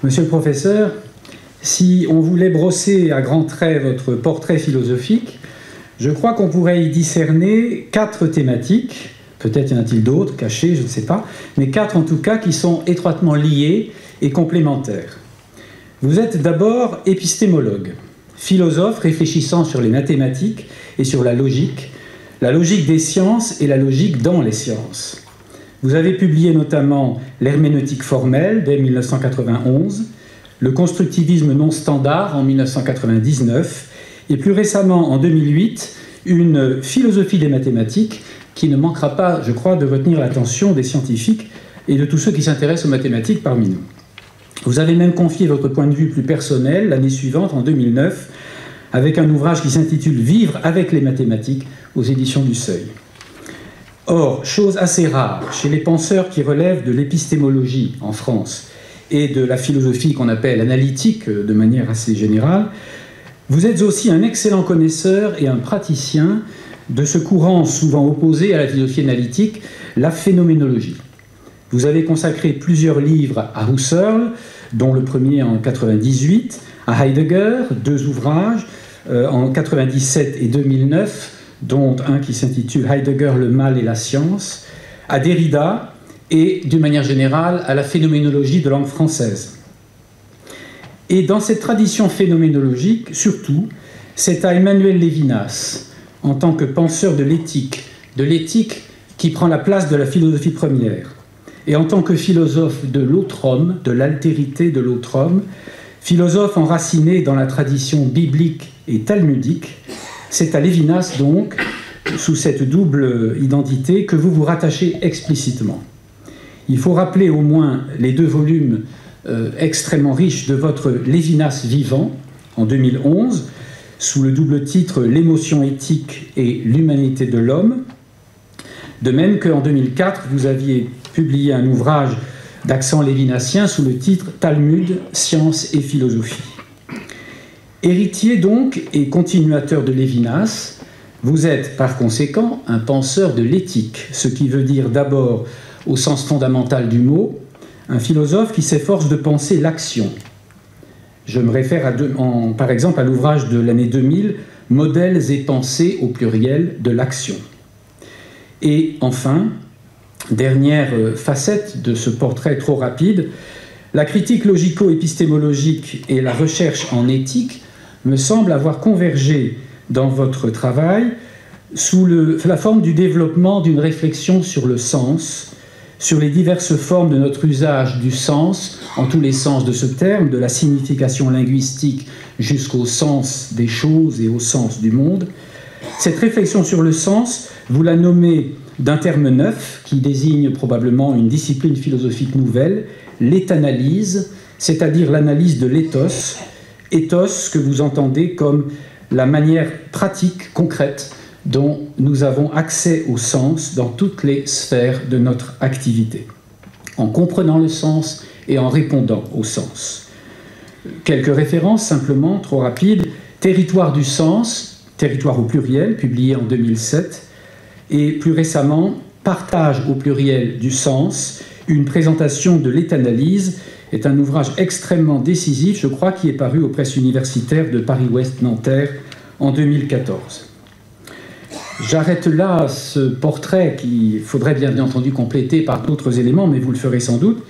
Monsieur le professeur, si on voulait brosser à grands traits votre portrait philosophique, je crois qu'on pourrait y discerner 4 thématiques, peut-être y en a-t-il d'autres, cachées, je ne sais pas, mais 4 en tout cas qui sont étroitement liées et complémentaires. Vous êtes d'abord épistémologue, philosophe réfléchissant sur les mathématiques et sur la logique des sciences et la logique dans les sciences. Vous avez publié notamment l'herméneutique formelle dès 1991, le constructivisme non standard en 1999 et plus récemment en 2008, une philosophie des mathématiques qui ne manquera pas, je crois, de retenir l'attention des scientifiques et de tous ceux qui s'intéressent aux mathématiques parmi nous. Vous avez même confié votre point de vue plus personnel l'année suivante, en 2009, avec un ouvrage qui s'intitule « Vivre avec les mathématiques » aux éditions du Seuil. Or, chose assez rare chez les penseurs qui relèvent de l'épistémologie en France et de la philosophie qu'on appelle analytique de manière assez générale, vous êtes aussi un excellent connaisseur et un praticien de ce courant souvent opposé à la philosophie analytique, la phénoménologie. Vous avez consacré plusieurs livres à Husserl, dont le premier en 1998, à Heidegger, 2 ouvrages, en 1997 et 2009, dont un qui s'intitule Heidegger, le mal et la science, à Derrida et, d'une manière générale, à la phénoménologie de langue française. Et dans cette tradition phénoménologique, surtout, c'est à Emmanuel Lévinas, en tant que penseur de l'éthique qui prend la place de la philosophie première, et en tant que philosophe de l'autre homme, de l'altérité de l'autre homme, philosophe enraciné dans la tradition biblique et talmudique, c'est à Lévinas donc, sous cette double identité, que vous vous rattachez explicitement. Il faut rappeler au moins les 2 volumes extrêmement riches de votre Lévinas vivant, en 2011, sous le double titre « L'émotion éthique et l'humanité de l'homme », de même qu'en 2004, vous aviez publié un ouvrage d'accent lévinassien sous le titre « Talmud, science et philosophie ». Héritier donc et continuateur de Lévinas, vous êtes par conséquent un penseur de l'éthique, ce qui veut dire d'abord, au sens fondamental du mot, un philosophe qui s'efforce de penser l'action. Je me réfère par exemple à l'ouvrage de l'année 2000, « Modèles et pensées au pluriel de l'action ». Et enfin, dernière facette de ce portrait trop rapide, la critique logico-épistémologique et la recherche en éthique me semblent avoir convergé dans votre travail sous la forme du développement d'une réflexion sur le sens, sur les diverses formes de notre usage du sens, en tous les sens de ce terme, de la signification linguistique jusqu'au sens des choses et au sens du monde. Cette réflexion sur le sens, vous la nommez d'un terme neuf qui désigne probablement une discipline philosophique nouvelle, l'éthanalyse, c'est-à-dire l'analyse de l'éthos, éthos que vous entendez comme la manière pratique, concrète, dont nous avons accès au sens dans toutes les sphères de notre activité, en comprenant le sens et en répondant au sens. Quelques références simplement, trop rapides. Territoire du sens, territoire au pluriel, publié en 2007, et plus récemment, Partage au pluriel du sens, une présentation de l'éthanalyse, est un ouvrage extrêmement décisif, je crois, qui est paru aux presses universitaires de Paris-Ouest-Nanterre en 2014. J'arrête là ce portrait qu'il faudrait bien entendu compléter par d'autres éléments, mais vous le ferez sans doute.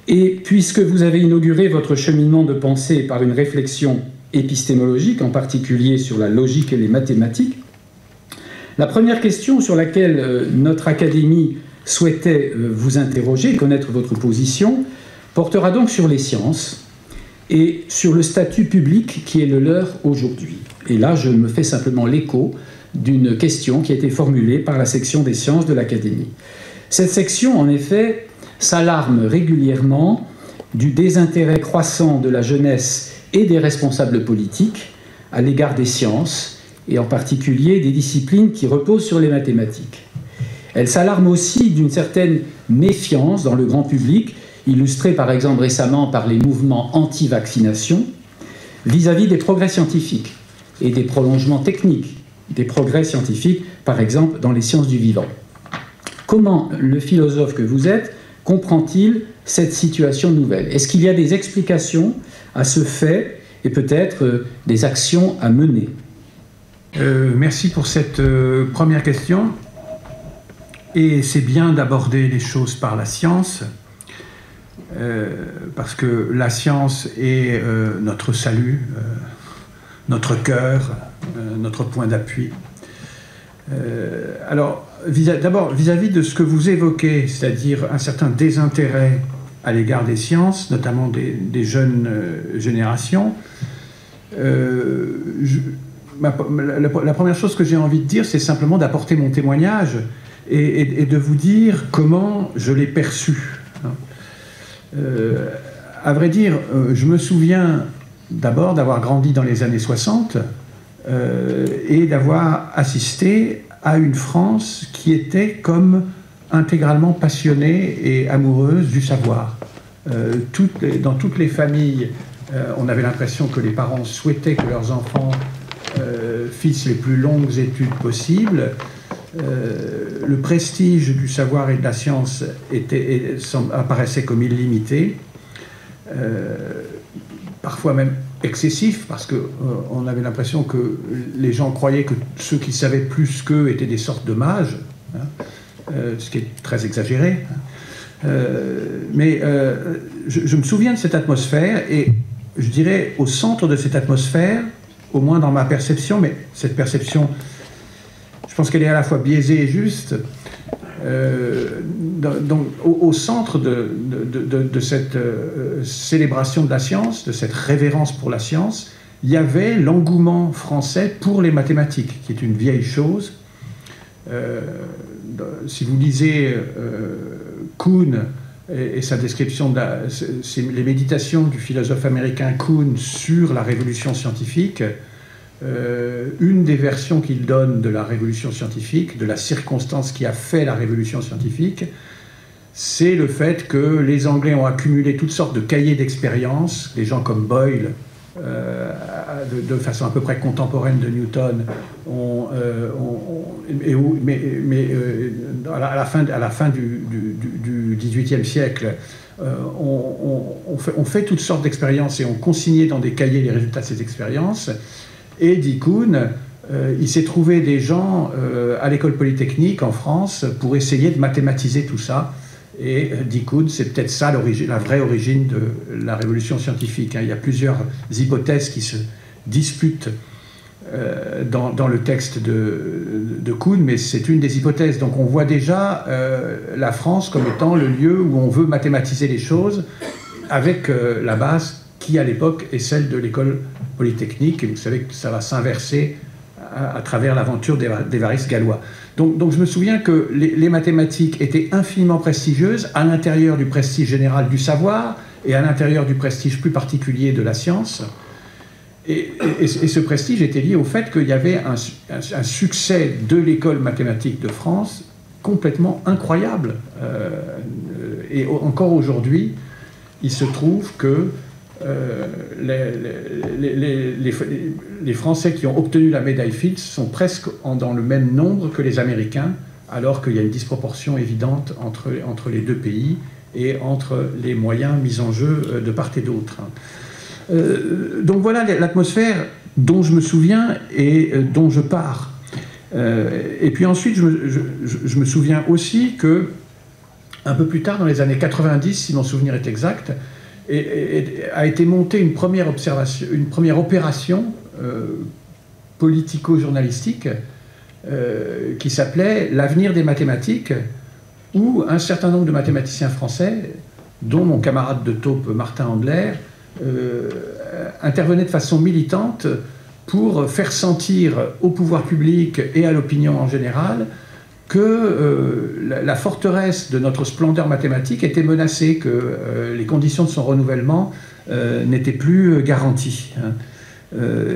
Et puisque vous avez inauguré votre cheminement de pensée par une réflexion épistémologique, en particulier sur la logique et les mathématiques, la première question sur laquelle notre académie souhaitait vous interroger, connaître votre position, portera donc sur les sciences et sur le statut public qui est le leur aujourd'hui. Et là, je me fais simplement l'écho d'une question qui a été formulée par la section des sciences de l'Académie. Cette section, en effet, s'alarme régulièrement du désintérêt croissant de la jeunesse et des responsables politiques à l'égard des sciences, et en particulier des disciplines qui reposent sur les mathématiques. Elle s'alarme aussi d'une certaine méfiance dans le grand public, illustrée par exemple récemment par les mouvements anti-vaccination, vis-à-vis des progrès scientifiques et des prolongements techniques, des progrès scientifiques, par exemple dans les sciences du vivant. Comment le philosophe que vous êtes comprend-il cette situation nouvelle? Est-ce qu'il y a des explications à ce fait et peut-être des actions à mener? Merci pour cette première question. Et c'est bien d'aborder les choses par la science, parce que la science est notre salut, notre cœur, notre point d'appui. Alors, d'abord, vis-à-vis de ce que vous évoquez, c'est-à-dire un certain désintérêt à l'égard des sciences, notamment des jeunes générations, la première chose que j'ai envie de dire, c'est simplement d'apporter mon témoignage et de vous dire comment je l'ai perçu. À vrai dire, je me souviens d'abord d'avoir grandi dans les années 60 et d'avoir assisté à une France qui était comme intégralement passionnée et amoureuse du savoir. Dans toutes les familles, on avait l'impression que les parents souhaitaient que leurs enfants fissent les plus longues études possibles. Le prestige du savoir et de la science apparaissait comme illimité, parfois même excessif, parce qu'on avait l'impression que les gens croyaient que ceux qui savaient plus qu'eux étaient des sortes de mages, ce qui est très exagéré. Mais je me souviens de cette atmosphère, et je dirais au centre de cette atmosphère, au moins dans ma perception, mais cette perception, je pense qu'elle est à la fois biaisée et juste, donc, au centre de cette célébration de la science, de cette révérence pour la science, il y avait l'engouement français pour les mathématiques, qui est une vieille chose. Si vous lisez Kuhn et sa description, c'est les méditations du philosophe américain Kuhn sur la révolution scientifique, une des versions qu'il donne de la révolution scientifique, de la circonstance qui a fait la révolution scientifique, c'est le fait que les Anglais ont accumulé toutes sortes de cahiers d'expérience, des gens comme Boyle, de façon à peu près contemporaine de Newton, à la fin du XVIIIe siècle, on fait toutes sortes d'expériences et on consignait dans des cahiers les résultats de ces expériences. Et dit Kuhn, il s'est trouvé des gens à l'école polytechnique en France pour essayer de mathématiser tout ça. Et dit Kuhn, c'est peut-être ça la vraie origine de la révolution scientifique. Il y a plusieurs hypothèses qui se disputent dans le texte de Kuhn, mais c'est une des hypothèses. Donc on voit déjà la France comme étant le lieu où on veut mathématiser les choses, avec la base qui, à l'époque, est celle de l'école polytechnique. Et vous savez que ça va s'inverser à travers l'aventure d'Évariste Galois. Donc je me souviens que les mathématiques étaient infiniment prestigieuses à l'intérieur du prestige général du savoir et à l'intérieur du prestige plus particulier de la science. Et ce prestige était lié au fait qu'il y avait un succès de l'école mathématique de France complètement incroyable. Et encore aujourd'hui, il se trouve que les Français qui ont obtenu la médaille Fields sont presque dans le même nombre que les Américains, alors qu'il y a une disproportion évidente entre les deux pays et entre les moyens mis en jeu de part et d'autre. Donc voilà l'atmosphère dont je me souviens et dont je pars. Et puis ensuite, je me souviens aussi que, un peu plus tard, dans les années 90, si mon souvenir est exact, a été montée une première opération politico-journalistique qui s'appelait L'avenir des mathématiques, où un certain nombre de mathématiciens français, dont mon camarade de taupe Martin Andler, intervenaient de façon militante pour faire sentir au pouvoir public et à l'opinion en général que la forteresse de notre splendeur mathématique était menacée, que les conditions de son renouvellement n'étaient plus garanties.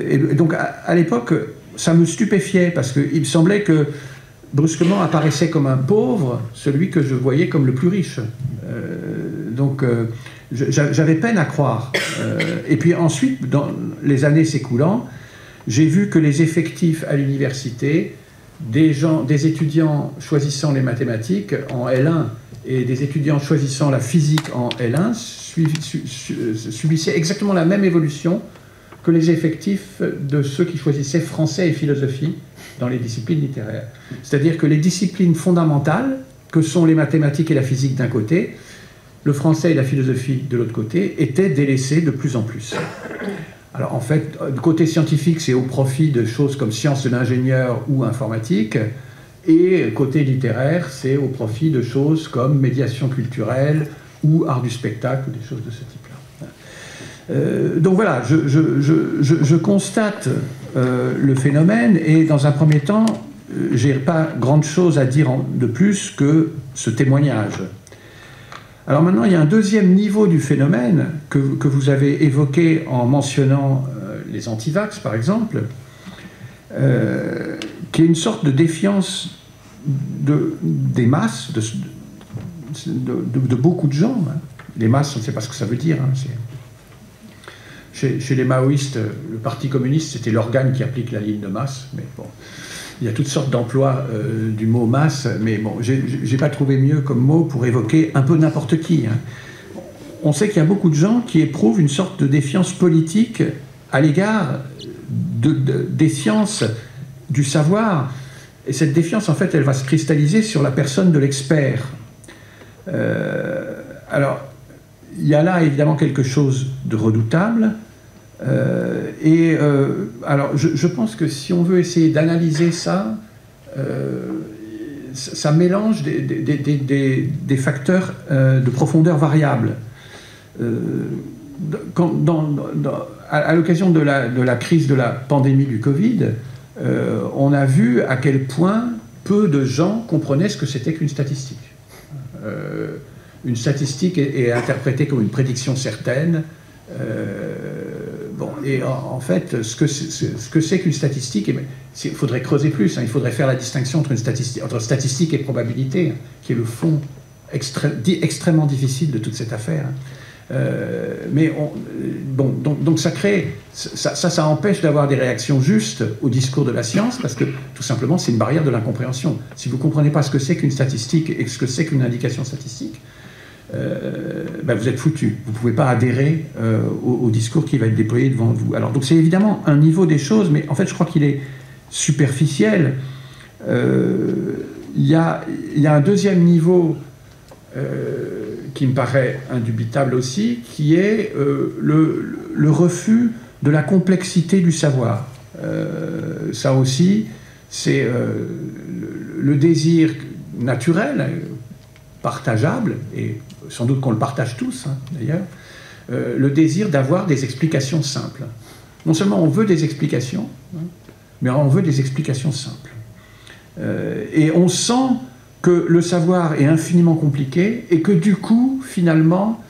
Et donc à l'époque, ça me stupéfiait, parce qu'il me semblait que brusquement apparaissait comme un pauvre celui que je voyais comme le plus riche. Donc j'avais peine à croire. Et puis ensuite, dans les années s'écoulant, j'ai vu que les effectifs à l'université des étudiants choisissant les mathématiques en L1 et des étudiants choisissant la physique en L1 subissaient exactement la même évolution que les effectifs de ceux qui choisissaient français et philosophie dans les disciplines littéraires. C'est-à-dire que les disciplines fondamentales, que sont les mathématiques et la physique d'un côté, le français et la philosophie de l'autre côté, étaient délaissés de plus en plus. Alors en fait, du côté scientifique, c'est au profit de choses comme sciences de l'ingénieur ou informatique, et côté littéraire, c'est au profit de choses comme médiation culturelle ou art du spectacle, ou des choses de ce type-là. Donc voilà, je constate le phénomène, et dans un premier temps, je n'ai pas grande chose à dire de plus que ce témoignage. Alors maintenant, il y a un deuxième niveau du phénomène que vous avez évoqué en mentionnant les antivax, par exemple, qui est une sorte de défiance des masses, de beaucoup de gens. Hein. Les masses, on ne sait pas ce que ça veut dire. Hein. Chez les maoïstes, le Parti communiste, c'était l'organe qui applique la ligne de masse, mais bon... Il y a toutes sortes d'emplois du mot masse, mais bon, j'ai pas trouvé mieux comme mot pour évoquer un peu n'importe qui. Hein. On sait qu'il y a beaucoup de gens qui éprouvent une sorte de défiance politique à l'égard des sciences, du savoir. Et cette défiance, en fait, elle va se cristalliser sur la personne de l'expert. Alors, il y a là évidemment quelque chose de redoutable. Alors, je pense que si on veut essayer d'analyser ça, ça mélange des facteurs de profondeur variable. À l'occasion de la crise de la pandémie du Covid, on a vu à quel point peu de gens comprenaient ce que c'était qu'une statistique. Une statistique est interprétée comme une prédiction certaine. Bon, et en fait, ce que c'est qu'une statistique, il faudrait creuser plus, hein, il faudrait faire la distinction entre statistique et probabilité, hein, qui est le fond extrêmement difficile de toute cette affaire. Donc ça empêche d'avoir des réactions justes au discours de la science, parce que tout simplement c'est une barrière de l'incompréhension. Si vous ne comprenez pas ce que c'est qu'une statistique et ce que c'est qu'une indication statistique, vous êtes foutu. Vous ne pouvez pas adhérer au discours qui va être déployé devant vous. Alors, donc c'est évidemment un niveau des choses, mais en fait, je crois qu'il est superficiel. Il y a un deuxième niveau qui me paraît indubitable aussi, qui est le refus de la complexité du savoir. Ça aussi, c'est le désir naturel, partageable, et sans doute qu'on le partage tous, hein, d'ailleurs, le désir d'avoir des explications simples. Non seulement on veut des explications, hein, mais on veut des explications simples. Et on sent que le savoir est infiniment compliqué et que du coup, finalement,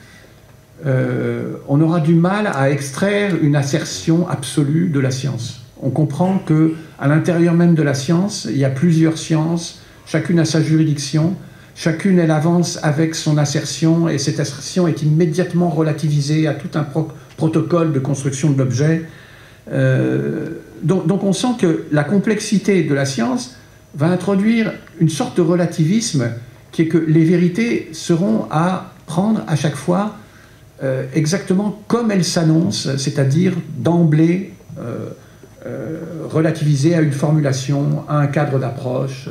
on aura du mal à extraire une assertion absolue de la science. On comprend qu'à l'intérieur même de la science, il y a plusieurs sciences, chacune a sa juridiction, chacune, elle avance avec son assertion, et cette assertion est immédiatement relativisée à tout un protocole de construction de l'objet. Donc on sent que la complexité de la science va introduire une sorte de relativisme qui est que les vérités seront à prendre à chaque fois exactement comme elles s'annoncent, c'est-à-dire d'emblée relativisées à une formulation, à un cadre d'approche.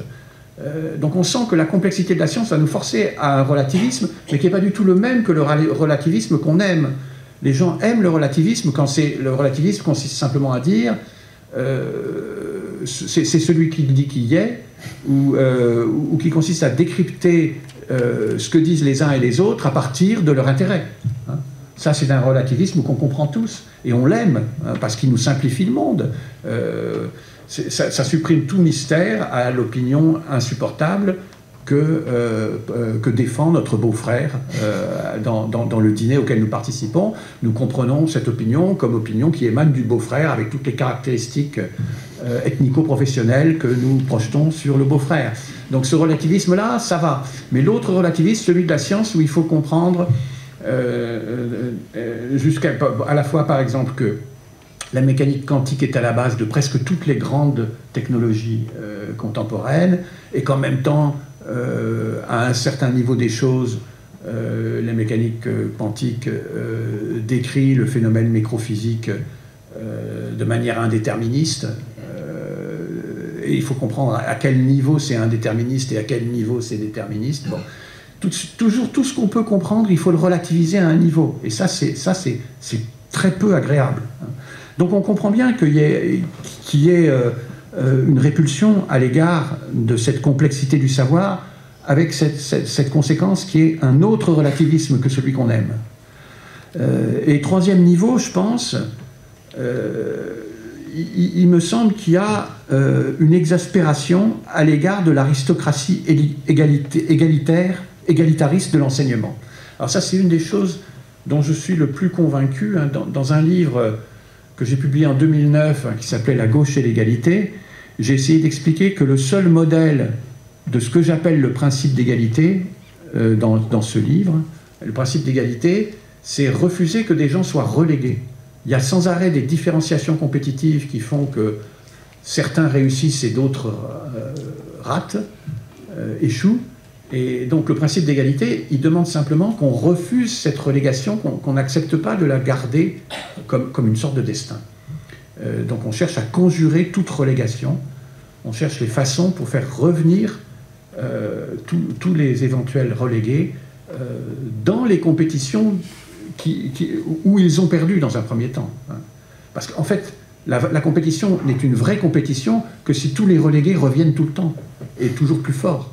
Donc on sent que la complexité de la science va nous forcer à un relativisme, mais qui n'est pas du tout le même que le relativisme qu'on aime. Les gens aiment le relativisme quand le relativisme consiste simplement à dire c'est celui qui dit qui y est, ou qui consiste à décrypter ce que disent les uns et les autres à partir de leur intérêt. Hein. Ça, c'est un relativisme qu'on comprend tous, et on l'aime, hein, parce qu'il nous simplifie le monde. Ça supprime tout mystère à l'opinion insupportable que défend notre beau-frère dans le dîner auquel nous participons. Nous comprenons cette opinion comme opinion qui émane du beau-frère, avec toutes les caractéristiques ethnico-professionnelles que nous projetons sur le beau-frère. Donc ce relativisme-là, ça va. Mais l'autre relativisme, celui de la science, où il faut comprendre à la fois, par exemple, que la mécanique quantique est à la base de presque toutes les grandes technologies contemporaines, et qu'en même temps, à un certain niveau des choses, la mécanique quantique décrit le phénomène microphysique de manière indéterministe. Et il faut comprendre à quel niveau c'est indéterministe et à quel niveau c'est déterministe. Bon. Toujours tout ce qu'on peut comprendre, il faut le relativiser à un niveau. Et ça, c'est très peu agréable. Donc on comprend bien qu'il y ait une répulsion à l'égard de cette complexité du savoir, avec cette conséquence qui est un autre relativisme que celui qu'on aime. Et troisième niveau, je pense, il me semble qu'il y a une exaspération à l'égard de l'aristocratie égalitariste de l'enseignement. Alors ça, c'est une des choses dont je suis le plus convaincu. Hein, dans un livre que j'ai publié en 2009, qui s'appelait « La gauche et l'égalité », j'ai essayé d'expliquer que le seul modèle de ce que j'appelle le principe d'égalité, dans ce livre, le principe d'égalité, c'est refuser que des gens soient relégués. Il y a sans arrêt des différenciations compétitives qui font que certains réussissent et d'autres ratent, échouent. Et donc le principe d'égalité, il demande simplement qu'on refuse cette relégation, qu'on n'accepte pas de la garder comme une sorte de destin. Donc on cherche à conjurer toute relégation, on cherche les façons pour faire revenir tous les éventuels relégués dans les compétitions où ils ont perdu dans un premier temps. Parce qu'en fait, la compétition n'est une vraie compétition que si tous les relégués reviennent tout le temps, et toujours plus forts.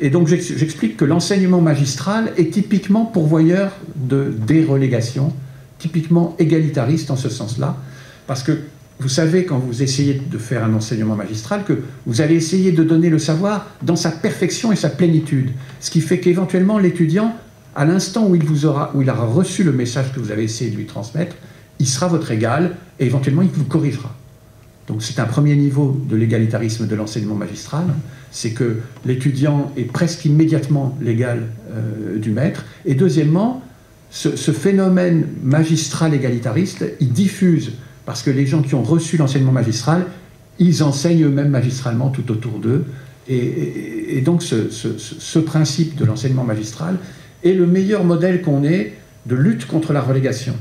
Et donc j'explique que l'enseignement magistral est typiquement pourvoyeur de dérelégation, typiquement égalitariste en ce sens-là, parce que vous savez, quand vous essayez de faire un enseignement magistral, que vous allez essayer de donner le savoir dans sa perfection et sa plénitude, ce qui fait qu'éventuellement l'étudiant, à l'instant où il aura reçu le message que vous avez essayé de lui transmettre, il sera votre égal et éventuellement il vous corrigera. Donc c'est un premier niveau de l'égalitarisme de l'enseignement magistral, c'est que l'étudiant est presque immédiatement l'égal du maître. Et deuxièmement, ce phénomène magistral égalitariste, il diffuse, parce que les gens qui ont reçu l'enseignement magistral, ils enseignent eux-mêmes magistralement tout autour d'eux. Et donc ce principe de l'enseignement magistral est le meilleur modèle qu'on ait de lutte contre la relégation.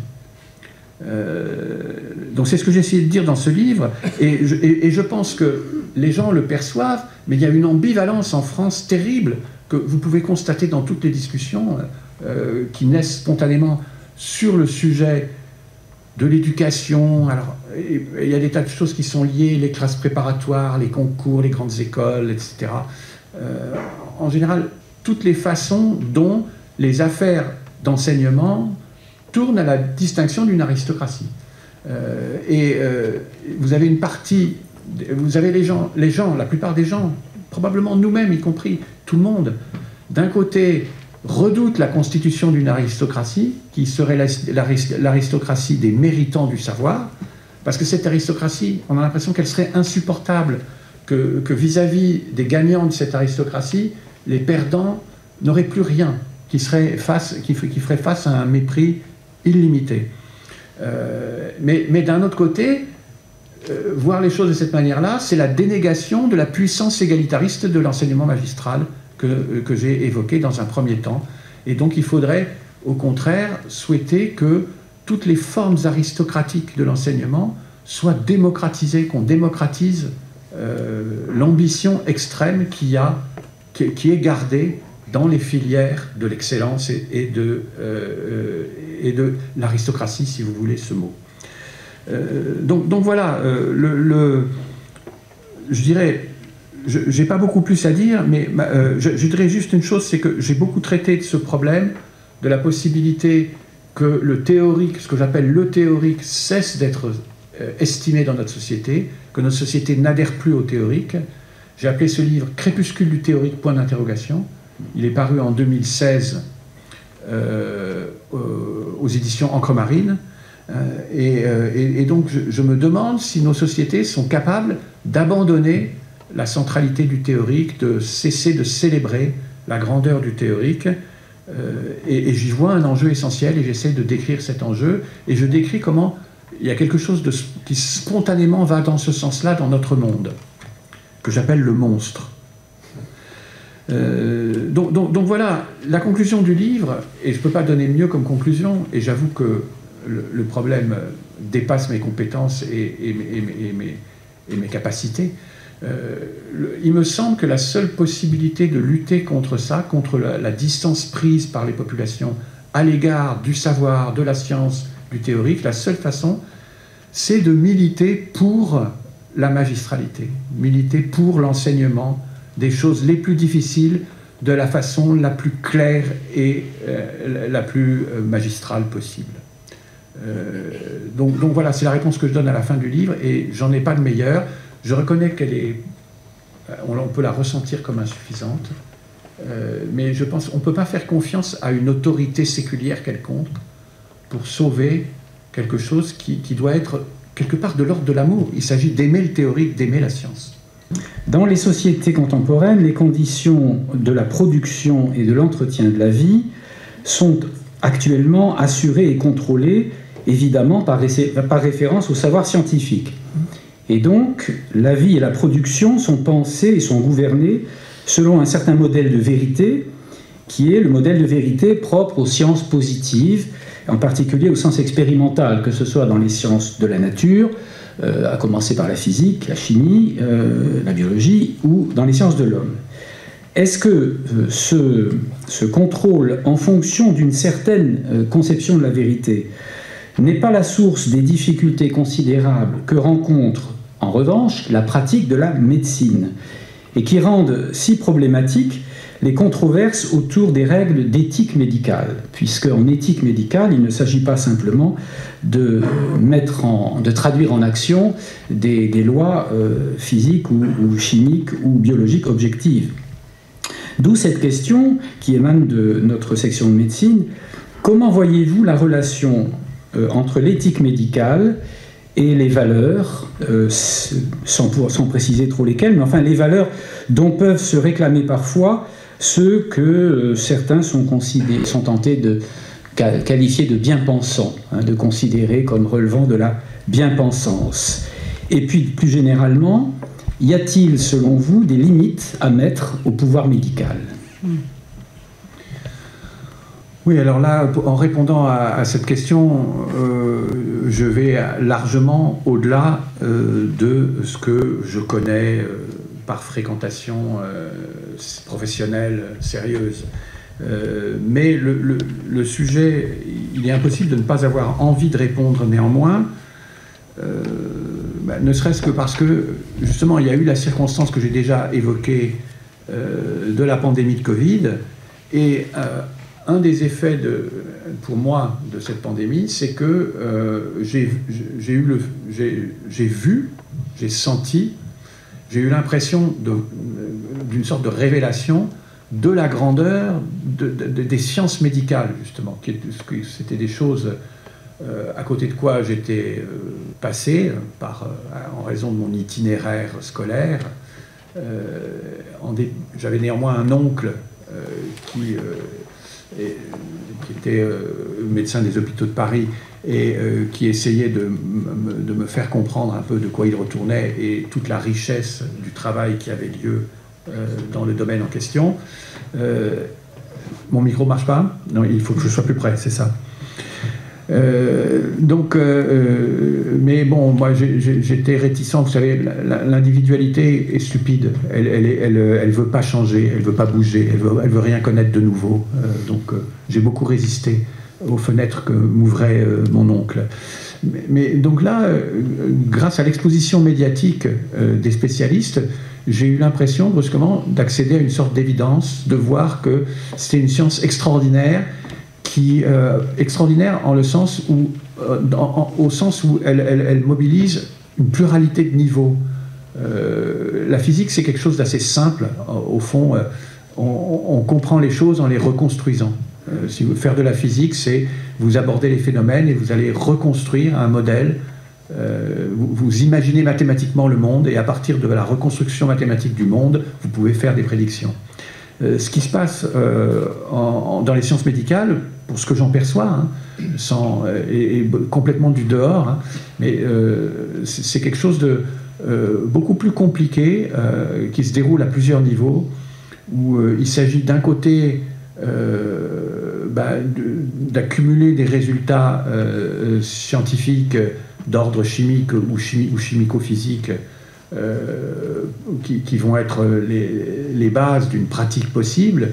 Donc c'est ce que j'ai essayé de dire dans ce livre, et je pense que les gens le perçoivent, mais il y a une ambivalence en France terrible que vous pouvez constater dans toutes les discussions qui naissent spontanément sur le sujet de l'éducation. Alors, il y a des tas de choses qui sont liées, les classes préparatoires, les concours, les grandes écoles, etc. En général, toutes les façons dont les affaires d'enseignement tournent à la distinction d'une aristocratie. Vous avez une partie, vous avez les gens, la plupart des gens, probablement nous-mêmes y compris, tout le monde, d'un côté redoute la constitution d'une aristocratie, qui serait l'aristocratie des méritants du savoir, parce que cette aristocratie, on a l'impression qu'elle serait insupportable, que vis-à-vis des gagnants de cette aristocratie, les perdants n'auraient plus rien, qui ferait face à un mépris illimité. Mais d'un autre côté, voir les choses de cette manière-là, c'est la dénégation de la puissance égalitariste de l'enseignement magistral que j'ai évoqué dans un premier temps. Et donc il faudrait, au contraire, souhaiter que toutes les formes aristocratiques de l'enseignement soient démocratisées, qu'on démocratise l'ambition extrême qui est gardée dans les filières de l'excellence et de l'aristocratie, si vous voulez ce mot. Donc voilà, je dirais, je n'ai pas beaucoup plus à dire, mais je dirais juste une chose, c'est que j'ai beaucoup traité de ce problème, de la possibilité que le théorique, ce que j'appelle le théorique, cesse d'être estimé dans notre société, que notre société n'adhère plus au théorique. J'ai appelé ce livre « Crépuscule du théorique, point d'interrogation ». Il est paru en 2016 aux éditions Encre Marine. Et donc je me demande si nos sociétés sont capables d'abandonner la centralité du théorique, de cesser de célébrer la grandeur du théorique, Et j'y vois un enjeu essentiel, et j'essaie de décrire cet enjeu, et je décris comment il y a quelque chose qui spontanément va dans ce sens-là dans notre monde, que j'appelle le monstre. Donc voilà, la conclusion du livre, et je ne peux pas donner mieux comme conclusion, et j'avoue que le problème dépasse mes compétences et mes capacités. Il me semble que la seule possibilité de lutter contre ça, contre la distance prise par les populations à l'égard du savoir, de la science, du théorique, la seule façon, c'est de militer pour la magistralité, militer pour l'enseignement des choses les plus difficiles de la façon la plus claire et la plus magistrale possible. Donc voilà, c'est la réponse que je donne à la fin du livre, et j'en ai pas de meilleure. Je reconnais qu'elle est... On peut la ressentir comme insuffisante, mais je pense qu'on ne peut pas faire confiance à une autorité séculière quelconque pour sauver quelque chose qui doit être quelque part de l'ordre de l'amour. Il s'agit d'aimer le théorique, d'aimer la science. Dans les sociétés contemporaines, les conditions de la production et de l'entretien de la vie sont actuellement assurées et contrôlées, évidemment, par référence au savoir scientifique. Et donc, la vie et la production sont pensées et sont gouvernées selon un certain modèle de vérité, qui est le modèle de vérité propre aux sciences positives, en particulier au sens expérimental, que ce soit dans les sciences de la nature, à commencer par la physique, la chimie, la biologie, ou dans les sciences de l'homme. Est-ce que ce contrôle en fonction d'une certaine conception de la vérité n'est pas la source des difficultés considérables que rencontre, en revanche, la pratique de la médecine, et qui rendent si problématiques les controverses autour des règles d'éthique médicale, puisque en éthique médicale, il ne s'agit pas simplement de traduire en action des lois physiques ou chimiques ou biologiques objectives. D'où cette question qui émane de notre section de médecine. Comment voyez-vous la relation entre l'éthique médicale et les valeurs, sans préciser trop lesquelles, mais enfin les valeurs dont peuvent se réclamer parfois ceux que certains sont tentés de qualifier de bien-pensants, de considérer comme relevant de la bien-pensance. Et puis, plus généralement, y a-t-il, selon vous, des limites à mettre au pouvoir médical ? Oui, alors là, en répondant à cette question, je vais largement au-delà de ce que je connais par fréquentation professionnelle sérieuse. Mais le sujet, il est impossible de ne pas avoir envie de répondre néanmoins, ne serait-ce que parce que, justement, il y a eu la circonstance que j'ai déjà évoquée de la pandémie de Covid, et un des effets, pour moi, de cette pandémie, c'est que j'ai senti, j'ai eu l'impression d'une sorte de révélation de la grandeur des sciences médicales, justement. C'était des choses à côté de quoi j'étais passé en raison de mon itinéraire scolaire. J'avais néanmoins un oncle qui était médecin des hôpitaux de Paris et qui essayait de me faire comprendre un peu de quoi il retournait et toute la richesse du travail qui avait lieu dans le domaine en question. Mon micro marche pas ? Non, il faut que je sois plus près, c'est ça. Mais bon, moi j'étais réticent. Vous savez, l'individualité est stupide. Elle veut pas changer, elle veut pas bouger, elle veut rien connaître de nouveau. J'ai beaucoup résisté aux fenêtres que m'ouvrait mon oncle. Mais donc là, grâce à l'exposition médiatique des spécialistes, j'ai eu l'impression brusquement d'accéder à une sorte d'évidence, de voir que c'était une science extraordinaire, extraordinaire en le sens où, au sens où elle mobilise une pluralité de niveaux. La physique, c'est quelque chose d'assez simple. Au fond, on comprend les choses en les reconstruisant. Si vous faire de la physique, c'est vous abordez les phénomènes et vous allez reconstruire un modèle. Vous imaginez mathématiquement le monde et à partir de la reconstruction mathématique du monde, vous pouvez faire des prédictions. Ce qui se passe dans les sciences médicales, pour ce que j'en perçois, est complètement du dehors, mais c'est quelque chose de beaucoup plus compliqué, qui se déroule à plusieurs niveaux, où il s'agit d'un côté d'accumuler des résultats scientifiques d'ordre chimique ou chimico-physique qui vont être les bases d'une pratique possible,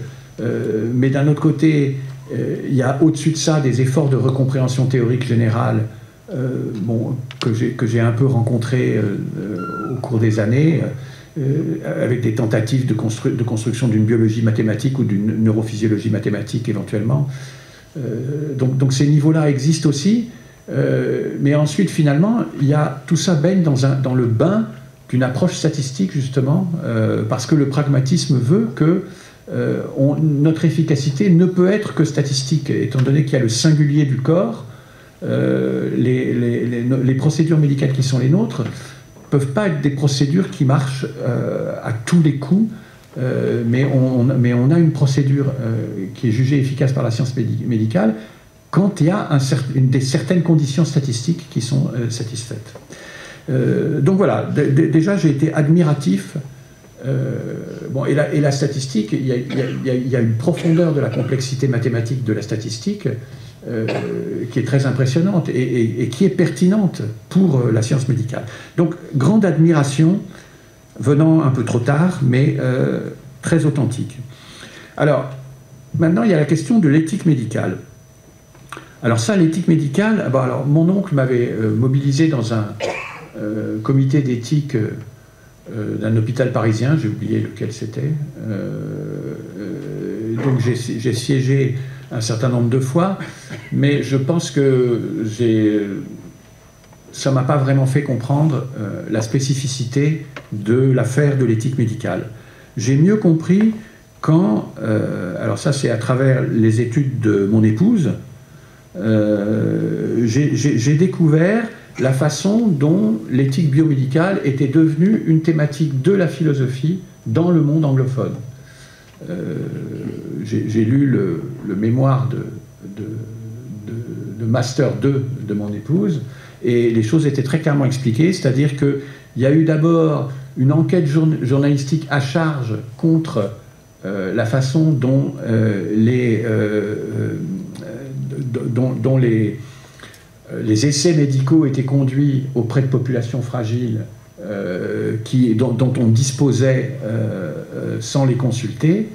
mais d'un autre côté, il y a au-dessus de ça des efforts de recompréhension théorique générale que j'ai un peu rencontrés au cours des années, avec des tentatives de construction d'une biologie mathématique ou d'une neurophysiologie mathématique éventuellement. Donc ces niveaux-là existent aussi, mais ensuite finalement, tout ça baigne dans le bain d'une approche statistique justement, parce que le pragmatisme veut que notre efficacité ne peut être que statistique, étant donné qu'il y a le singulier du corps. Les procédures médicales qui sont les nôtres ne peuvent pas être des procédures qui marchent à tous les coups, mais on a une procédure qui est jugée efficace par la science médicale quand il y a certaines conditions statistiques qui sont satisfaites. Donc voilà, déjà j'ai été admiratif. Et la statistique, il y a une profondeur de la complexité mathématique de la statistique qui est très impressionnante et qui est pertinente pour la science médicale. Donc, grande admiration, venant un peu trop tard, mais très authentique. Alors, maintenant, il y a la question de l'éthique médicale. Alors ça, l'éthique médicale, alors, mon oncle m'avait mobilisé dans un comité d'éthique d'un hôpital parisien, j'ai oublié lequel c'était. Donc j'ai siégé un certain nombre de fois, mais je pense que ça ne m'a pas vraiment fait comprendre la spécificité de l'affaire de l'éthique médicale. J'ai mieux compris quand, alors ça c'est à travers les études de mon épouse, j'ai découvert la façon dont l'éthique biomédicale était devenue une thématique de la philosophie dans le monde anglophone. J'ai lu le mémoire de Master 2 de mon épouse, et les choses étaient très clairement expliquées, c'est-à-dire qu'il y a eu d'abord une enquête journalistique à charge contre la façon dont les essais médicaux étaient conduits auprès de populations fragiles dont on disposait sans les consulter,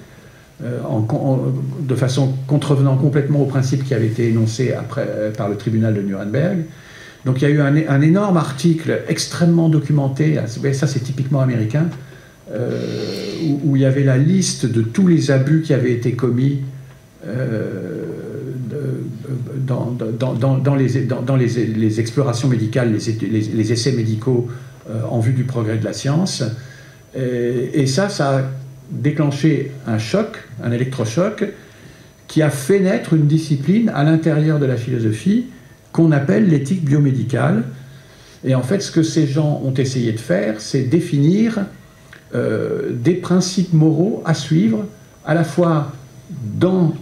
de façon contrevenant complètement au principe qui avait été énoncé par le tribunal de Nuremberg. Donc il y a eu un énorme article extrêmement documenté, ça c'est typiquement américain, où il y avait la liste de tous les abus qui avaient été commis dans les explorations médicales, les essais médicaux en vue du progrès de la science. Et ça a déclenché un choc, un électrochoc, qui a fait naître une discipline à l'intérieur de la philosophie qu'on appelle l'éthique biomédicale. Et en fait, ce que ces gens ont essayé de faire, c'est définir des principes moraux à suivre, à la fois dans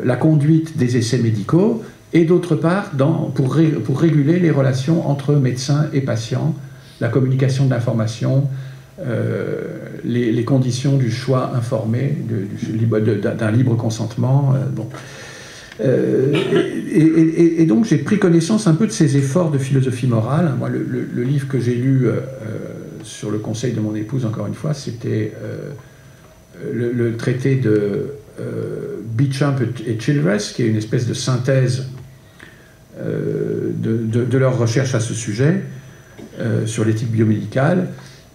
la conduite des essais médicaux, et d'autre part pour réguler les relations entre médecins et patients, la communication de l'information, les conditions du choix informé, d'un libre consentement. Et donc j'ai pris connaissance un peu de ces efforts de philosophie morale. Moi, le livre que j'ai lu sur le conseil de mon épouse, encore une fois, c'était le traité de Beauchamp et Childress, qui est une espèce de synthèse de leurs recherches à ce sujet, sur l'éthique biomédicale.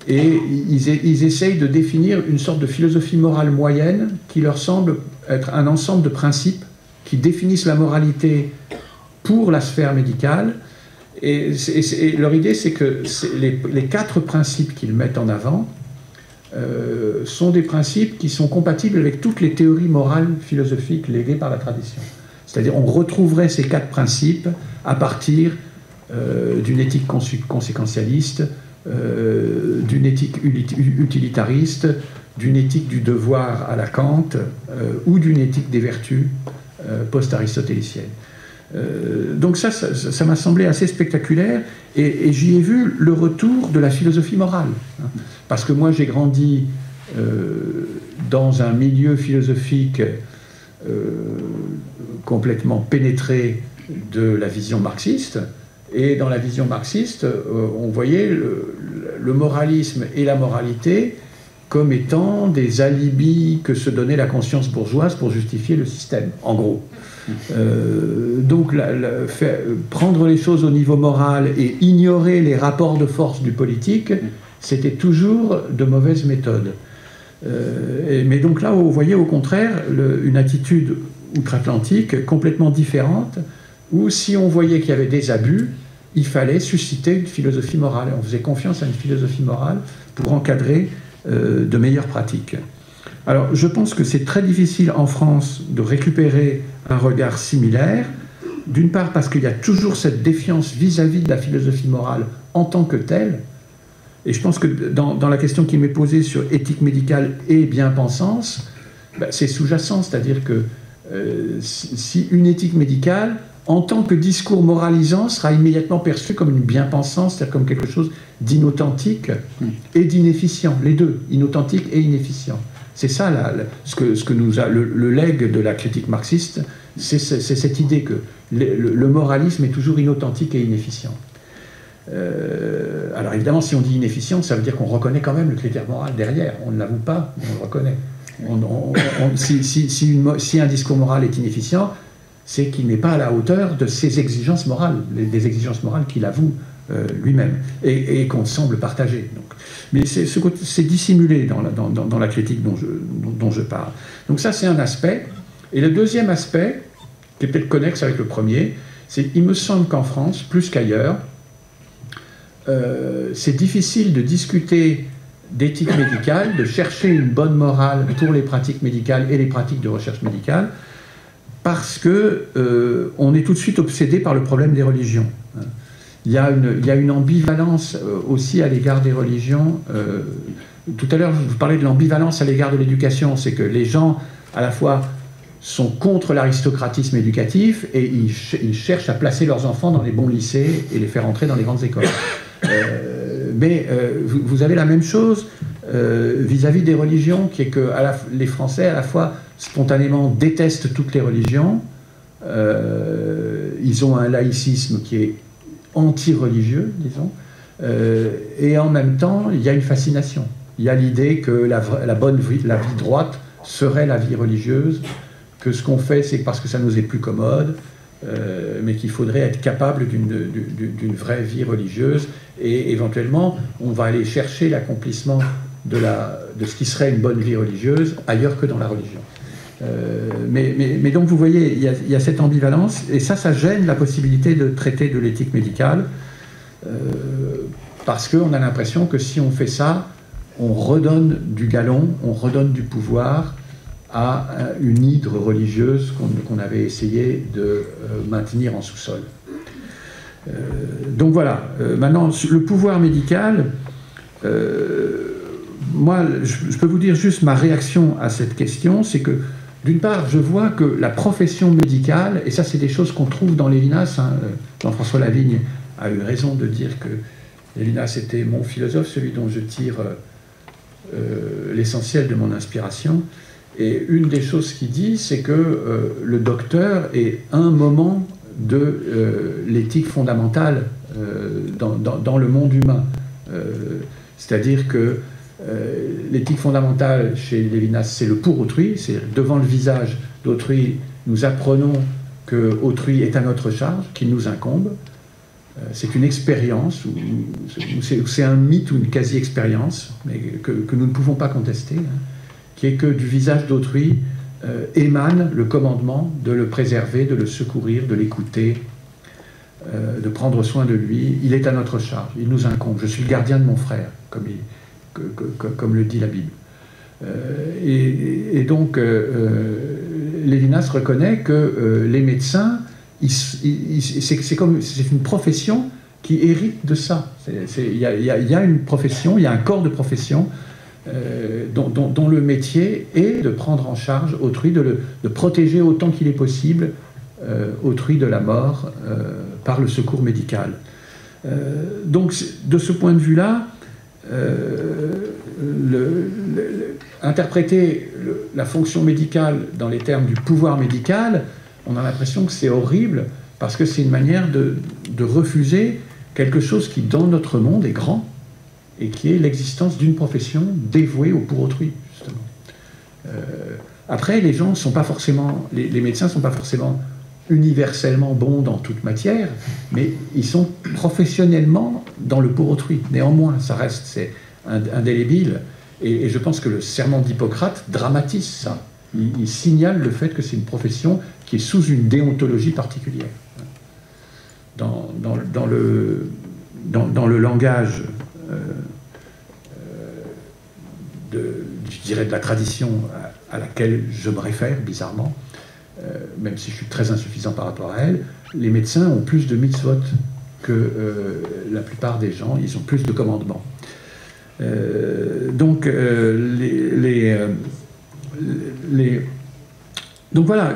Et ils essayent de définir une sorte de philosophie morale moyenne qui leur semble être un ensemble de principes qui définissent la moralité pour la sphère médicale. Et leur idée, c'est que les 4 principes qu'ils mettent en avant sont des principes qui sont compatibles avec toutes les théories morales philosophiques léguées par la tradition. C'est-à-dire on retrouverait ces 4 principes à partir d'une éthique conséquentialiste, d'une éthique utilitariste, d'une éthique du devoir à la Kant ou d'une éthique des vertus post-aristotélicienne. Donc ça m'a semblé assez spectaculaire, et j'y ai vu le retour de la philosophie morale. Parce que moi j'ai grandi dans un milieu philosophique complètement pénétré de la vision marxiste, et dans la vision marxiste, on voyait le moralisme et la moralité comme étant des alibis que se donnait la conscience bourgeoise pour justifier le système, en gros. Donc prendre les choses au niveau moral et ignorer les rapports de force du politique, c'était toujours de mauvaises méthodes. Mais donc là, vous voyez au contraire une attitude outre-Atlantique complètement différente, où si on voyait qu'il y avait des abus, il fallait susciter une philosophie morale. On faisait confiance à une philosophie morale pour encadrer de meilleures pratiques. Alors, je pense que c'est très difficile en France de récupérer un regard similaire, d'une part parce qu'il y a toujours cette défiance vis-à-vis de la philosophie morale en tant que telle, et je pense que dans la question qui m'est posée sur éthique médicale et bien-pensance, c'est sous-jacent, c'est-à-dire que si une éthique médicale, en tant que discours moralisant, sera immédiatement perçue comme une bien-pensance, c'est-à-dire comme quelque chose d'inauthentique et d'inefficient, les deux, inauthentique et inefficient. C'est ça ce que nous a le legs de la critique marxiste, c'est cette idée que le moralisme est toujours inauthentique et inefficient. Alors évidemment, si on dit inefficient, ça veut dire qu'on reconnaît quand même le critère moral derrière. On ne l'avoue pas, mais on le reconnaît. Si un discours moral est inefficient, c'est qu'il n'est pas à la hauteur de ses exigences morales, des exigences morales qu'il avoue lui-même, et qu'on semble partager. Donc. Mais c'est dissimulé dans la critique dont je parle. Donc ça, c'est un aspect. Et le deuxième aspect, qui est peut-être connexe avec le premier, c'est qu'il me semble qu'en France, plus qu'ailleurs, c'est difficile de discuter d'éthique médicale, de chercher une bonne morale pour les pratiques médicales et les pratiques de recherche médicale, parce que on est tout de suite obsédé par le problème des religions. Il y a une ambivalence aussi à l'égard des religions. Tout à l'heure, je vous parlais de l'ambivalence à l'égard de l'éducation. C'est que les gens, à la fois, sont contre l'aristocratisme éducatif et ils cherchent à placer leurs enfants dans les bons lycées et les faire entrer dans les grandes écoles. Mais vous avez la même chose vis-à-vis des religions, qui est que les Français, à la fois, spontanément détestent toutes les religions. Ils ont un laïcisme qui est anti-religieux, disons, et en même temps, il y a une fascination. Il y a l'idée que la vie droite serait la vie religieuse, que ce qu'on fait, c'est parce que ça nous est plus commode, mais qu'il faudrait être capable d'une vraie vie religieuse, et éventuellement, on va aller chercher l'accomplissement de ce qui serait une bonne vie religieuse ailleurs que dans la religion. Mais donc vous voyez, il y a cette ambivalence, et ça gêne la possibilité de traiter de l'éthique médicale, parce qu'on a l'impression que si on fait ça, on redonne du galon, on redonne du pouvoir à une hydre religieuse qu'on avait essayé de maintenir en sous-sol. Donc voilà, maintenant, le pouvoir médical, moi, je peux vous dire juste ma réaction à cette question, c'est que d'une part, je vois que la profession médicale, et ça c'est des choses qu'on trouve dans Lévinas, Jean-François Lavigne a eu raison de dire que Lévinas était mon philosophe, celui dont je tire l'essentiel de mon inspiration, et une des choses qu'il dit, c'est que le docteur est un moment de l'éthique fondamentale dans le monde humain. C'est-à-dire que l'éthique fondamentale chez Lévinas, c'est le pour autrui, c'est devant le visage d'autrui, nous apprenons que autrui est à notre charge, qu'il nous incombe. C'est une expérience, c'est un mythe ou une quasi-expérience, mais que nous ne pouvons pas contester, qui est que du visage d'autrui émane le commandement de le préserver, de le secourir, de l'écouter, de prendre soin de lui. Il est à notre charge, il nous incombe. Je suis le gardien de mon frère, comme le dit la Bible. Et donc, Lévinas reconnaît que les médecins, c'est une profession qui hérite de ça. Il y a une profession, il y a un corps de profession dont le métier est de prendre en charge autrui, de protéger autant qu'il est possible autrui de la mort par le secours médical. Donc, de ce point de vue-là, interpréter la fonction médicale dans les termes du pouvoir médical, on a l'impression que c'est horrible, parce que c'est une manière de refuser quelque chose qui, dans notre monde, est grand, et qui est l'existence d'une profession dévouée au pour autrui, justement. Après, les gens sont pas forcément, les médecins ne sont pas forcément universellement bons dans toute matière, mais ils sont professionnellement dans le pour autrui. Néanmoins, ça reste, c'est indélébile, et je pense que le serment d'Hippocrate dramatise ça. Il signale le fait que c'est une profession qui est sous une déontologie particulière. Dans le langage je dirais de la tradition à laquelle je me réfère, bizarrement, même si je suis très insuffisant par rapport à elle, les médecins ont plus de mitzvot que la plupart des gens, ils ont plus de commandements. Donc voilà,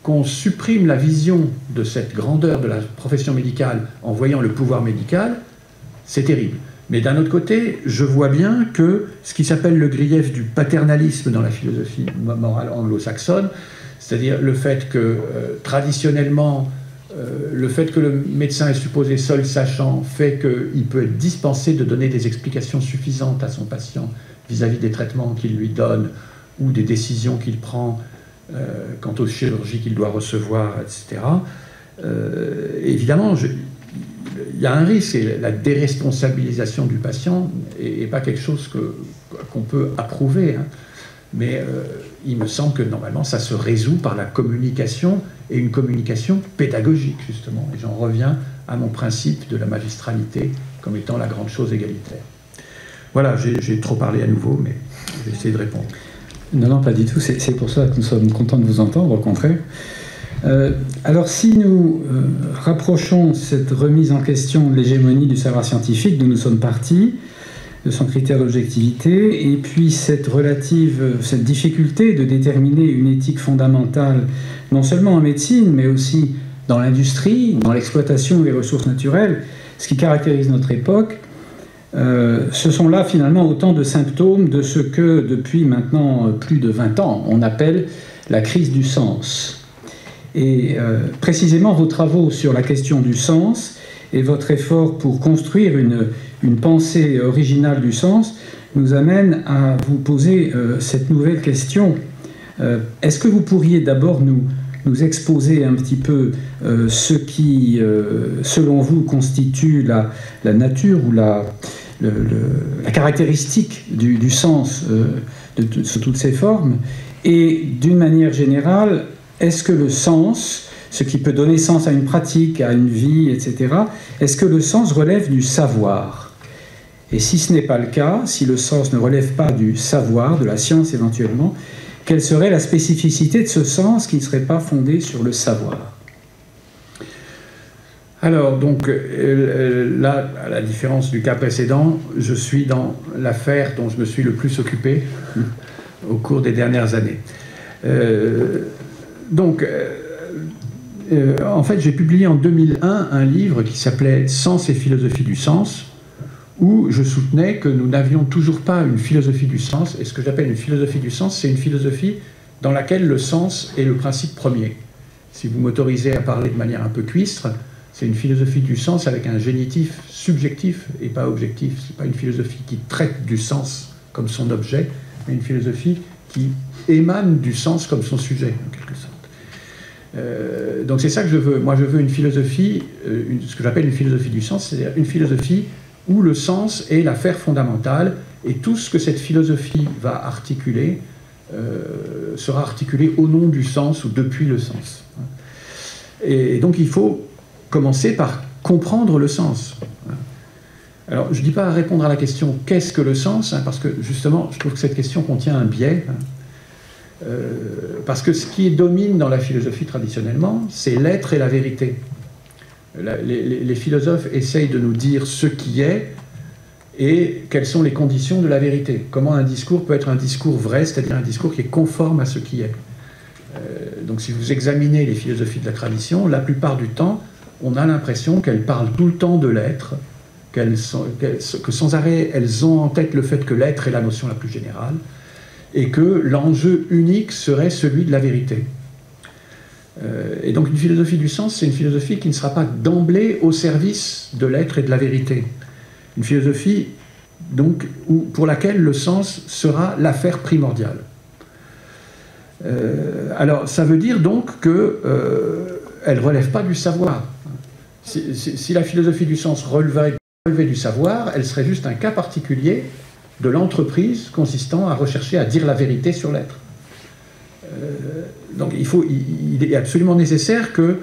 qu'on supprime la vision de cette grandeur de la profession médicale en voyant le pouvoir médical, c'est terrible. Mais d'un autre côté, je vois bien que ce qui s'appelle le grief du paternalisme dans la philosophie morale anglo-saxonne, c'est-à-dire le fait que, traditionnellement, le fait que le médecin est supposé seul sachant fait qu'il peut être dispensé de donner des explications suffisantes à son patient vis-à-vis des traitements qu'il lui donne ou des décisions qu'il prend quant aux chirurgies qu'il doit recevoir, etc. Évidemment, il y a un risque, et la déresponsabilisation du patient n'est pas quelque chose qu'on peut approuver, hein. Mais il me semble que normalement ça se résout par la communication, et une communication pédagogique, justement. Et j'en reviens à mon principe de la magistralité comme étant la grande chose égalitaire. Voilà, j'ai trop parlé à nouveau, mais je vais essayer de répondre. Non, pas du tout. C'est pour ça que nous sommes contents de vous entendre, au contraire. Alors, si nous rapprochons cette remise en question de l'hégémonie du savoir scientifique dont nous sommes partis, de son critère d'objectivité, et puis cette difficulté de déterminer une éthique fondamentale, non seulement en médecine, mais aussi dans l'industrie, dans l'exploitation des ressources naturelles, ce qui caractérise notre époque, ce sont là finalement autant de symptômes de ce que, depuis maintenant plus de 20 ans, on appelle la crise du sens. Et précisément vos travaux sur la question du sens et votre effort pour construire une pensée originale du sens nous amènent à vous poser cette nouvelle question. Est-ce que vous pourriez d'abord nous exposer un petit peu ce qui, selon vous, constitue la nature ou la caractéristique du sens sous toutes ses formes, et d'une manière générale, est-ce que le sens, ce qui peut donner sens à une pratique, à une vie, etc., est-ce que le sens relève du savoir? Et si ce n'est pas le cas, si le sens ne relève pas du savoir, de la science éventuellement, quelle serait la spécificité de ce sens qui ne serait pas fondé sur le savoir? Alors, donc, là, à la différence du cas précédent, je suis dans l'affaire dont je me suis le plus occupé au cours des dernières années. En fait, j'ai publié en 2001 un livre qui s'appelait « Sens et philosophie du sens », où je soutenais que nous n'avions toujours pas une philosophie du sens. Et ce que j'appelle une philosophie du sens, c'est une philosophie dans laquelle le sens est le principe premier. Si vous m'autorisez à parler de manière un peu cuistre, c'est une philosophie du sens avec un génitif subjectif et pas objectif. Ce n'est pas une philosophie qui traite du sens comme son objet, mais une philosophie qui émane du sens comme son sujet, en quelque sorte. Donc c'est ça que je veux. Moi, je veux une philosophie, ce que j'appelle une philosophie du sens, c'est-à-dire une philosophie où le sens est l'affaire fondamentale, et tout ce que cette philosophie va articuler sera articulé au nom du sens ou depuis le sens. Et donc il faut commencer par comprendre le sens. Alors je ne dis pas à répondre à la question « qu'est-ce que le sens ?», parce que justement, je trouve que cette question contient un biais. Parce que ce qui domine dans la philosophie traditionnellement, c'est l'être et la vérité. Les philosophes essayent de nous dire ce qui est et quelles sont les conditions de la vérité. Comment un discours peut être un discours vrai, c'est-à-dire un discours qui est conforme à ce qui est. Donc si vous examinez les philosophies de la tradition, la plupart du temps, on a l'impression qu'elles parlent tout le temps de l'être, que sans arrêt, elles ont en tête le fait que l'être est la notion la plus générale, et que l'enjeu unique serait celui de la vérité. Et donc une philosophie du sens, c'est une philosophie qui ne sera pas d'emblée au service de l'être et de la vérité. Une philosophie donc, pour laquelle le sens sera l'affaire primordiale. Alors ça veut dire donc qu'elle ne relève pas du savoir. Si la philosophie du sens relevait du savoir, elle serait juste un cas particulier de l'entreprise consistant à rechercher à dire la vérité sur l'être. Donc il est absolument nécessaire que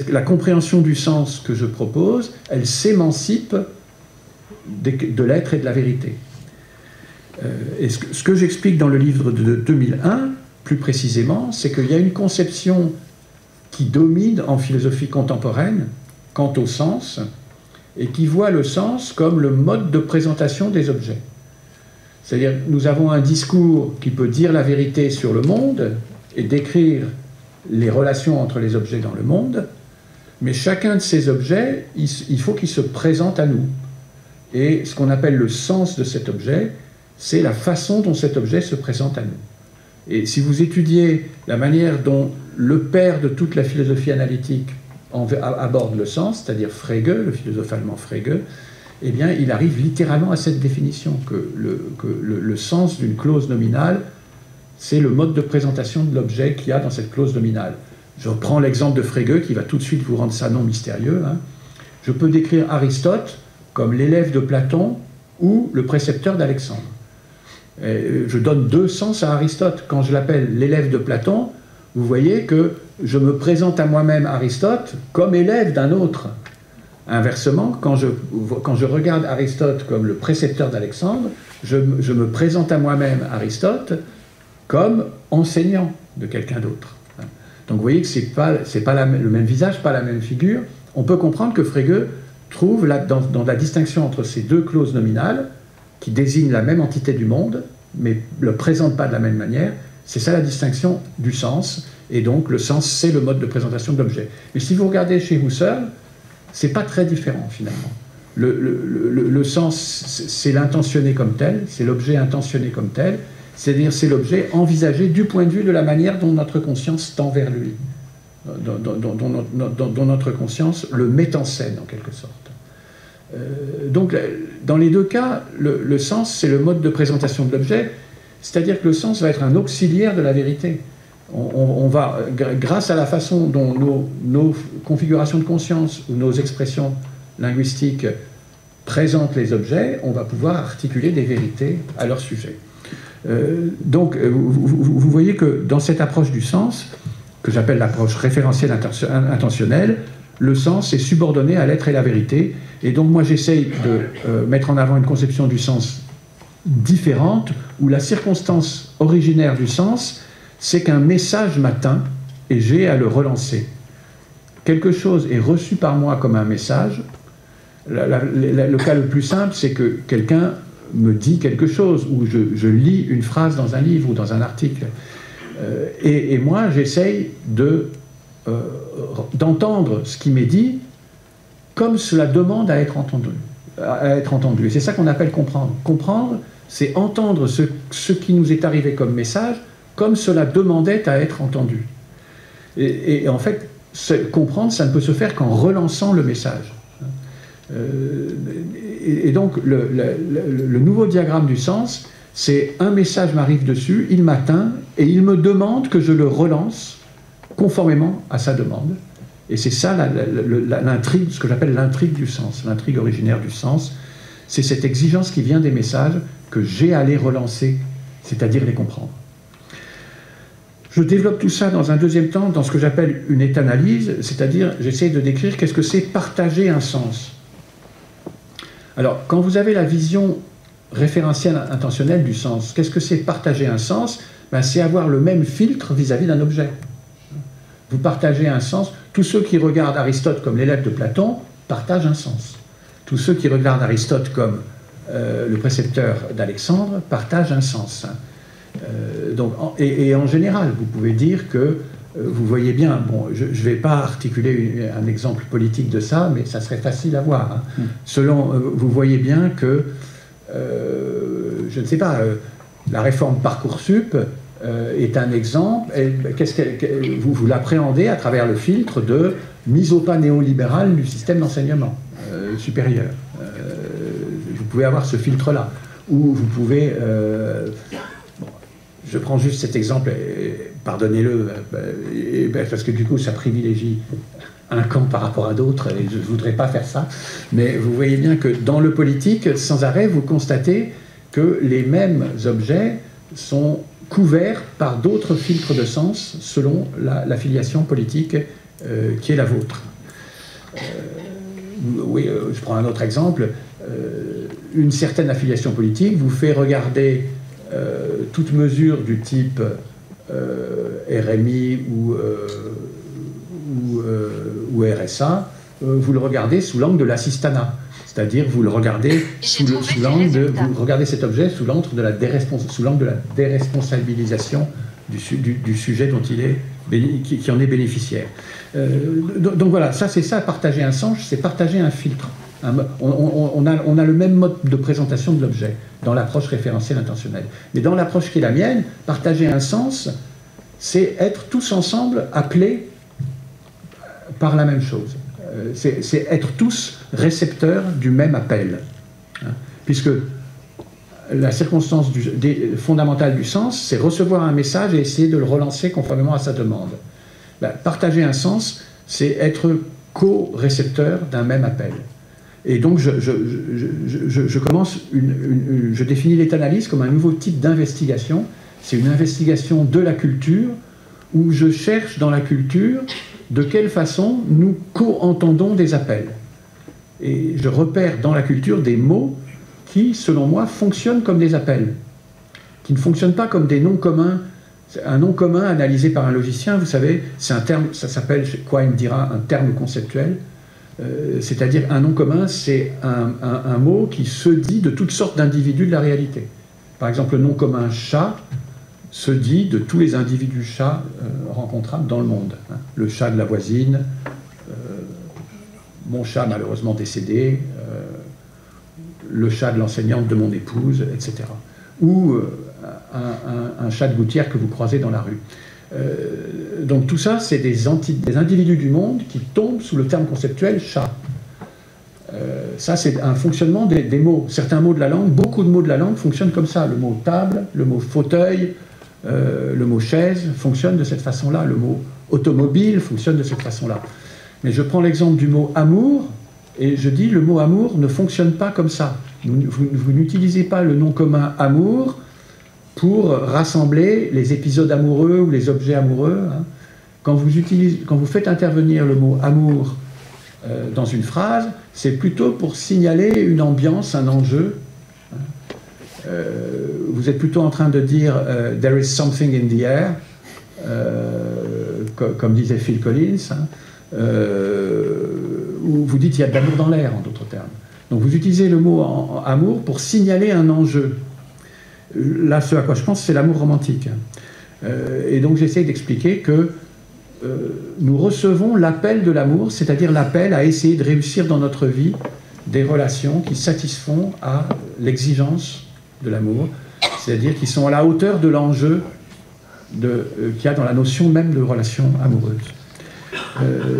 la compréhension du sens que je propose, elle s'émancipe de l'être et de la vérité. Et ce que j'explique dans le livre de 2001, plus précisément, c'est qu'il y a une conception qui domine en philosophie contemporaine quant au sens, et qui voit le sens comme le mode de présentation des objets. C'est-à-dire, nous avons un discours qui peut dire la vérité sur le monde et décrire les relations entre les objets dans le monde, mais chacun de ces objets, il faut qu'il se présente à nous. Et ce qu'on appelle le sens de cet objet, c'est la façon dont cet objet se présente à nous. Et si vous étudiez la manière dont le père de toute la philosophie analytique aborde le sens, c'est-à-dire Frege, le philosophe allemand Frege, eh bien, il arrive littéralement à cette définition, que le sens d'une clause nominale, c'est le mode de présentation de l'objet qu'il y a dans cette clause nominale. Je prends l'exemple de Frege, qui va tout de suite vous rendre ça non mystérieux. Je peux décrire Aristote comme l'élève de Platon ou le précepteur d'Alexandre. Je donne deux sens à Aristote. Quand je l'appelle l'élève de Platon, vous voyez que je me présente à moi-même Aristote comme élève d'un autre. Inversement, quand je regarde Aristote comme le précepteur d'Alexandre, je me présente à moi-même Aristote comme enseignant de quelqu'un d'autre. Donc vous voyez que ce n'est pas le même visage, pas la même figure. On peut comprendre que Frege trouve dans la distinction entre ces deux clauses nominales, qui désignent la même entité du monde, mais ne le présentent pas de la même manière, c'est ça la distinction du sens, et donc le sens c'est le mode de présentation de l'objet. Mais si vous regardez chez Husserl, c'est pas très différent finalement. Le sens, c'est l'intentionné comme tel, c'est l'objet intentionné comme tel, c'est-à-dire c'est l'objet envisagé du point de vue de la manière dont notre conscience tend vers lui, dont notre conscience le met en scène en quelque sorte. Donc dans les deux cas, le sens c'est le mode de présentation de l'objet, c'est-à-dire que le sens va être un auxiliaire de la vérité. On va, grâce à la façon dont nos configurations de conscience ou nos expressions linguistiques présentent les objets, on va pouvoir articuler des vérités à leur sujet. Donc, vous voyez que dans cette approche du sens, que j'appelle l'approche référentielle intentionnelle, le sens est subordonné à l'être et la vérité. Et donc, moi, j'essaye de mettre en avant une conception du sens différente, où la circonstance originaire du sens, c'est qu'un message m'atteint et j'ai à le relancer. Quelque chose est reçu par moi comme un message. Le cas le plus simple, c'est que quelqu'un me dit quelque chose, ou je lis une phrase dans un livre ou dans un article. Et moi, j'essaye d'entendre ce qui m'est dit comme cela demande à être entendu. Et c'est ça qu'on appelle comprendre. Comprendre, c'est entendre ce qui nous est arrivé comme message comme cela demandait à être entendu. Et en fait, comprendre, ça ne peut se faire qu'en relançant le message. Et donc, le nouveau diagramme du sens, c'est un message m'arrive dessus, il m'atteint, et il me demande que je le relance conformément à sa demande. Et c'est ça l'intrigue, ce que j'appelle l'intrigue du sens, l'intrigue originaire du sens. C'est cette exigence qui vient des messages que j'ai à les relancer, c'est-à-dire les comprendre. Je développe tout ça dans un deuxième temps dans ce que j'appelle une étanalyse, c'est-à-dire j'essaie de décrire qu'est-ce que c'est partager un sens. Alors, quand vous avez la vision référentielle intentionnelle du sens, qu'est-ce que c'est partager un sens? C'est avoir le même filtre vis-à-vis d'un objet. Vous partagez un sens. Tous ceux qui regardent Aristote comme l'élève de Platon partagent un sens. Tous ceux qui regardent Aristote comme le précepteur d'Alexandre, partage un sens. Et en général, vous pouvez dire que vous voyez bien, bon, je ne vais pas articuler un exemple politique de ça, mais ça serait facile à voir. Hein. Vous voyez bien que, je ne sais pas, la réforme Parcoursup est un exemple. Vous l'appréhendez à travers le filtre de mise au pas néolibérale du système d'enseignement supérieur. Vous pouvez avoir ce filtre-là. Ou vous pouvez... je prends juste cet exemple, pardonnez-le, parce que du coup ça privilégie un camp par rapport à d'autres, et je ne voudrais pas faire ça, mais vous voyez bien que dans le politique, sans arrêt, vous constatez que les mêmes objets sont couverts par d'autres filtres de sens selon la filiation politique qui est la vôtre. Oui, je prends un autre exemple. Une certaine affiliation politique vous fait regarder toute mesure du type RMI ou RSA, vous le regardez sous l'angle de l'assistanat. C'est-à-dire, vous le regardez vous regardez cet objet sous l'angle de la déresponsabilisation du sujet dont qui en est bénéficiaire. Donc voilà, c'est ça, partager un sens, c'est partager un filtre. On a le même mode de présentation de l'objet dans l'approche référentielle intentionnelle. Mais dans l'approche qui est la mienne, partager un sens, c'est être tous ensemble appelés par la même chose. C'est être tous récepteurs du même appel. Hein, puisque la circonstance fondamentale du sens, c'est recevoir un message et essayer de le relancer conformément à sa demande. Partager un sens, c'est être co-récepteur d'un même appel. Et donc, je définis l'état-analyse comme un nouveau type d'investigation. C'est une investigation de la culture, où je cherche dans la culture de quelle façon nous co-entendons des appels. Et je repère dans la culture des mots qui, selon moi, fonctionnent comme des appels, qui ne fonctionnent pas comme des noms communs. Un nom commun analysé par un logicien, vous savez, c'est un terme, ça s'appelle, Quine dira, un terme conceptuel. C'est-à-dire un nom commun, c'est un mot qui se dit de toutes sortes d'individus de la réalité. Par exemple, le nom commun chat se dit de tous les individus chats rencontrables dans le monde. Hein. Le chat de la voisine, mon chat malheureusement décédé, le chat de l'enseignante de mon épouse, etc. Ou un chat de gouttière que vous croisez dans la rue. Donc tout ça, c'est des individus du monde qui tombent sous le terme conceptuel chat. Ça, c'est un fonctionnement des mots. Certains mots de la langue, beaucoup de mots de la langue fonctionnent comme ça. Le mot table, le mot fauteuil, le mot chaise fonctionne de cette façon-là. Le mot automobile fonctionne de cette façon-là. Mais je prends l'exemple du mot amour et je dis le mot amour ne fonctionne pas comme ça. Vous n'utilisez pas le nom commun amour pour rassembler les épisodes amoureux ou les objets amoureux. Hein. Quand vous faites intervenir le mot amour dans une phrase, c'est plutôt pour signaler une ambiance, un enjeu. Hein. Vous êtes plutôt en train de dire « there is something in the air », comme disait Phil Collins, hein, ou vous dites « il y a de l'amour dans l'air », en d'autres termes. Donc vous utilisez le mot amour pour signaler un enjeu. Là, ce à quoi je pense, c'est l'amour romantique. Et donc j'essaie d'expliquer que nous recevons l'appel de l'amour, c'est-à-dire l'appel à essayer de réussir dans notre vie des relations qui satisfont à l'exigence de l'amour, c'est-à-dire qui sont à la hauteur de l'enjeu qu'il y a dans la notion même de relation amoureuse.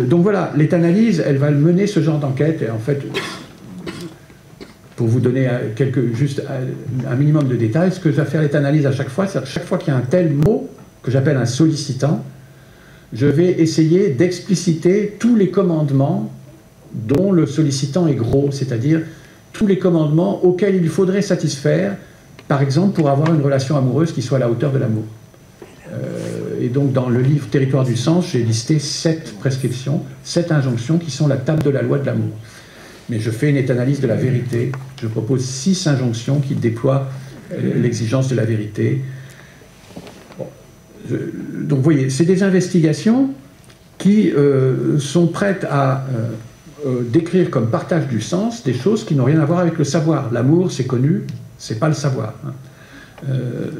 Donc voilà, l'état-analyse, elle va mener ce genre d'enquête, et en fait, pour vous donner juste un minimum de détails, ce que je vais faire l'état-analyse à chaque fois, c'est à chaque fois qu'il y a un tel mot, que j'appelle un sollicitant, je vais essayer d'expliciter tous les commandements dont le sollicitant est gros, c'est-à-dire tous les commandements auxquels il faudrait satisfaire, par exemple pour avoir une relation amoureuse qui soit à la hauteur de l'amour. Et donc dans le livre Territoire du sens, j'ai listé 7 prescriptions, 7 injonctions qui sont la table de la loi de l'amour. Mais je fais une état-analyse de la vérité, je propose 6 injonctions qui déploient l'exigence de la vérité. Bon. Donc vous voyez, c'est des investigations qui sont prêtes à décrire comme partage du sens des choses qui n'ont rien à voir avec le savoir. L'amour, c'est connu, c'est pas le savoir.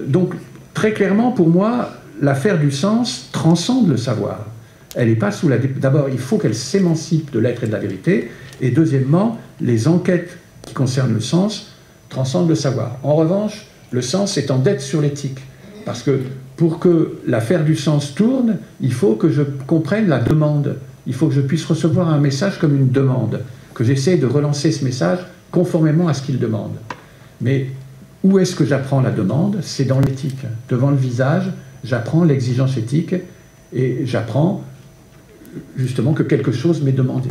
Donc, très clairement, pour moi, l'affaire du sens transcende le savoir. Elle n'est pas sous la... D'abord, il faut qu'elle s'émancipe de l'être et de la vérité, et deuxièmement, les enquêtes qui concernent le sens transcendent le savoir. En revanche, le sens est en dette sur l'éthique, parce que pour que l'affaire du sens tourne, il faut que je comprenne la demande. Il faut que je puisse recevoir un message comme une demande, que j'essaie de relancer ce message conformément à ce qu'il demande. Mais où est-ce que j'apprends la demande? C'est dans l'éthique. Devant le visage, j'apprends l'exigence éthique et j'apprends justement que quelque chose m'est demandé.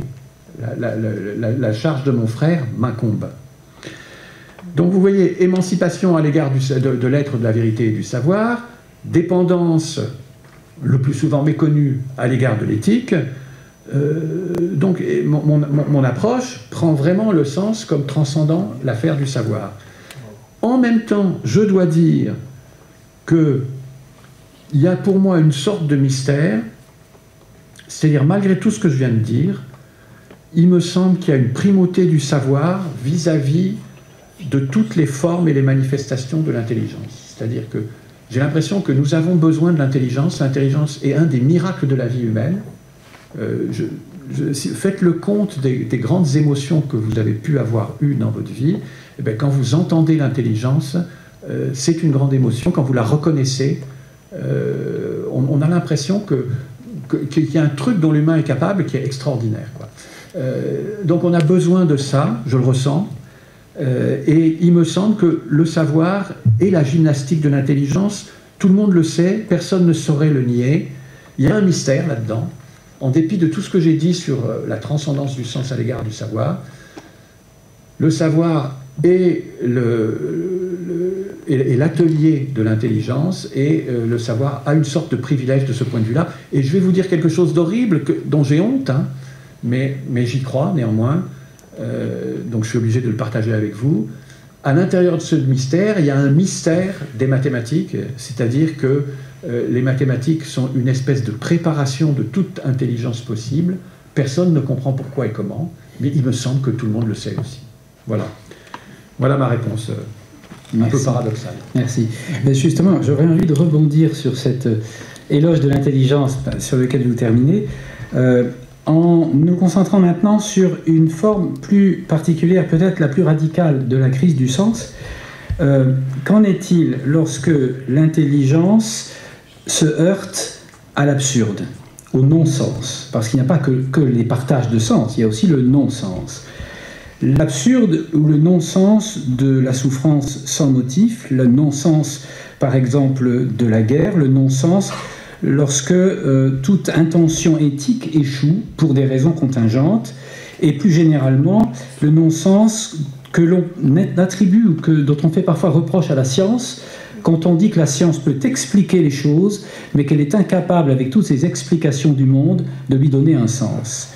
La charge de mon frère m'incombe. Donc vous voyez, émancipation à l'égard de l'être, de la vérité et du savoir, dépendance, le plus souvent méconnue, à l'égard de l'éthique. Donc mon approche prend vraiment le sens comme transcendant l'affaire du savoir. En même temps, je dois dire qu'il y a pour moi une sorte de mystère, c'est-à-dire malgré tout ce que je viens de dire, il me semble qu'il y a une primauté du savoir vis-à-vis de toutes les formes et les manifestations de l'intelligence. C'est-à-dire que j'ai l'impression que nous avons besoin de l'intelligence. L'intelligence est un des miracles de la vie humaine. Faites le compte des grandes émotions que vous avez pu avoir eues dans votre vie. Et bien, quand vous entendez l'intelligence, c'est une grande émotion. Quand vous la reconnaissez, on a l'impression qu'il y a un truc dont l'humain est capable qui est extraordinaire, quoi. Donc on a besoin de ça, je le ressens. Et il me semble que le savoir et la gymnastique de l'intelligence, tout le monde le sait, personne ne saurait le nier. Il y a un mystère là-dedans. En dépit de tout ce que j'ai dit sur la transcendance du sens à l'égard du savoir, le savoir est l'atelier de l'intelligence, et le savoir a une sorte de privilège de ce point de vue-là. Et je vais vous dire quelque chose d'horrible dont j'ai honte, hein, mais j'y crois néanmoins, donc je suis obligé de le partager avec vous. À l'intérieur de ce mystère, il y a un mystère des mathématiques, c'est-à-dire que les mathématiques sont une espèce de préparation de toute intelligence possible. Personne ne comprend pourquoi et comment, mais il me semble que tout le monde le sait aussi. Voilà. Voilà ma réponse, un peu paradoxale. Merci. Mais justement, j'aurais envie de rebondir sur cet éloge de l'intelligence sur lequel vous terminez, en nous concentrant maintenant sur une forme plus particulière, peut-être la plus radicale de la crise du sens. Qu'en est-il lorsque l'intelligence se heurte à l'absurde, au non-sens? Parce qu'il n'y a pas que les partages de sens, il y a aussi le non-sens. L'absurde ou le non-sens de la souffrance sans motif, le non-sens, par exemple, de la guerre, le non-sens lorsque toute intention éthique échoue pour des raisons contingentes, et plus généralement, le non-sens que l'on attribue ou dont on fait parfois reproche à la science, quand on dit que la science peut expliquer les choses, mais qu'elle est incapable, avec toutes ces explications du monde, de lui donner un sens.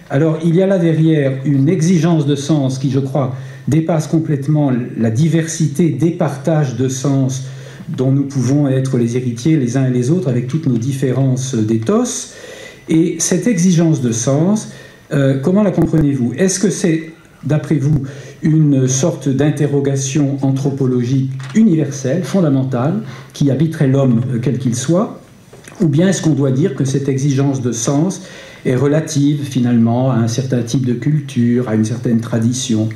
Alors, il y a là derrière une exigence de sens qui, je crois, dépasse complètement la diversité des partages de sens dont nous pouvons être les héritiers les uns et les autres, avec toutes nos différences d'éthos. Et cette exigence de sens, comment la comprenez-vous? Est-ce que c'est, d'après vous, une sorte d'interrogation anthropologique universelle, fondamentale, qui habiterait l'homme quel qu'il soit? Ou bien est-ce qu'on doit dire que cette exigence de sens est relative, finalement, à un certain type de culture, à une certaine tradition?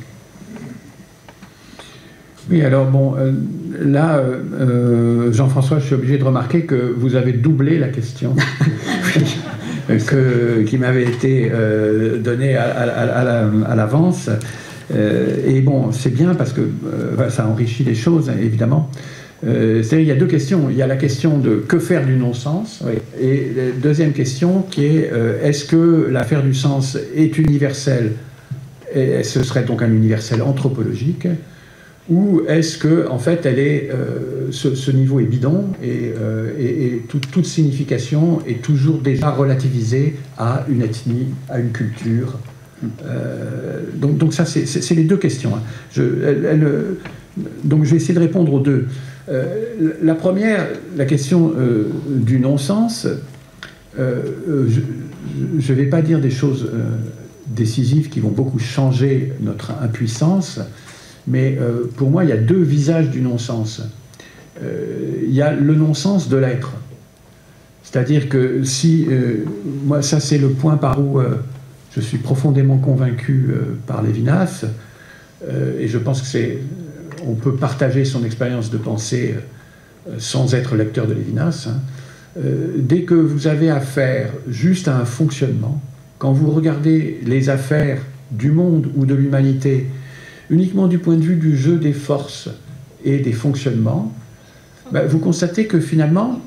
Oui, alors bon, là, Jean-François, je suis obligé de remarquer que vous avez doublé la question qui m'avait été donnée à l'avance. Et bon, c'est bien parce que ça enrichit les choses, évidemment. C'est-à-dire, il y a deux questions. Il y a la question de que faire du non-sens, oui, et la deuxième question qui est est-ce que l'affaire du sens est universelle, et ce serait donc un universel anthropologique, ou est-ce que en fait elle est ce niveau est bidon et toute signification est toujours déjà relativisée à une ethnie, à une culture. Donc ça c'est les deux questions, hein. Donc je vais essayer de répondre aux deux. La première, la question du non-sens, je ne vais pas dire des choses décisives qui vont beaucoup changer notre impuissance. Mais pour moi, il y a deux visages du non-sens. Il y a le non-sens de l'être. C'est-à-dire que si... moi, ça, c'est le point par où je suis profondément convaincu par Lévinas. Et je pense que c'est... On peut partager son expérience de pensée sans être lecteur de Lévinas. Hein. Dès que vous avez affaire juste à un fonctionnement, quand vous regardez les affaires du monde ou de l'humanité uniquement du point de vue du jeu des forces et des fonctionnements, vous constatez que finalement,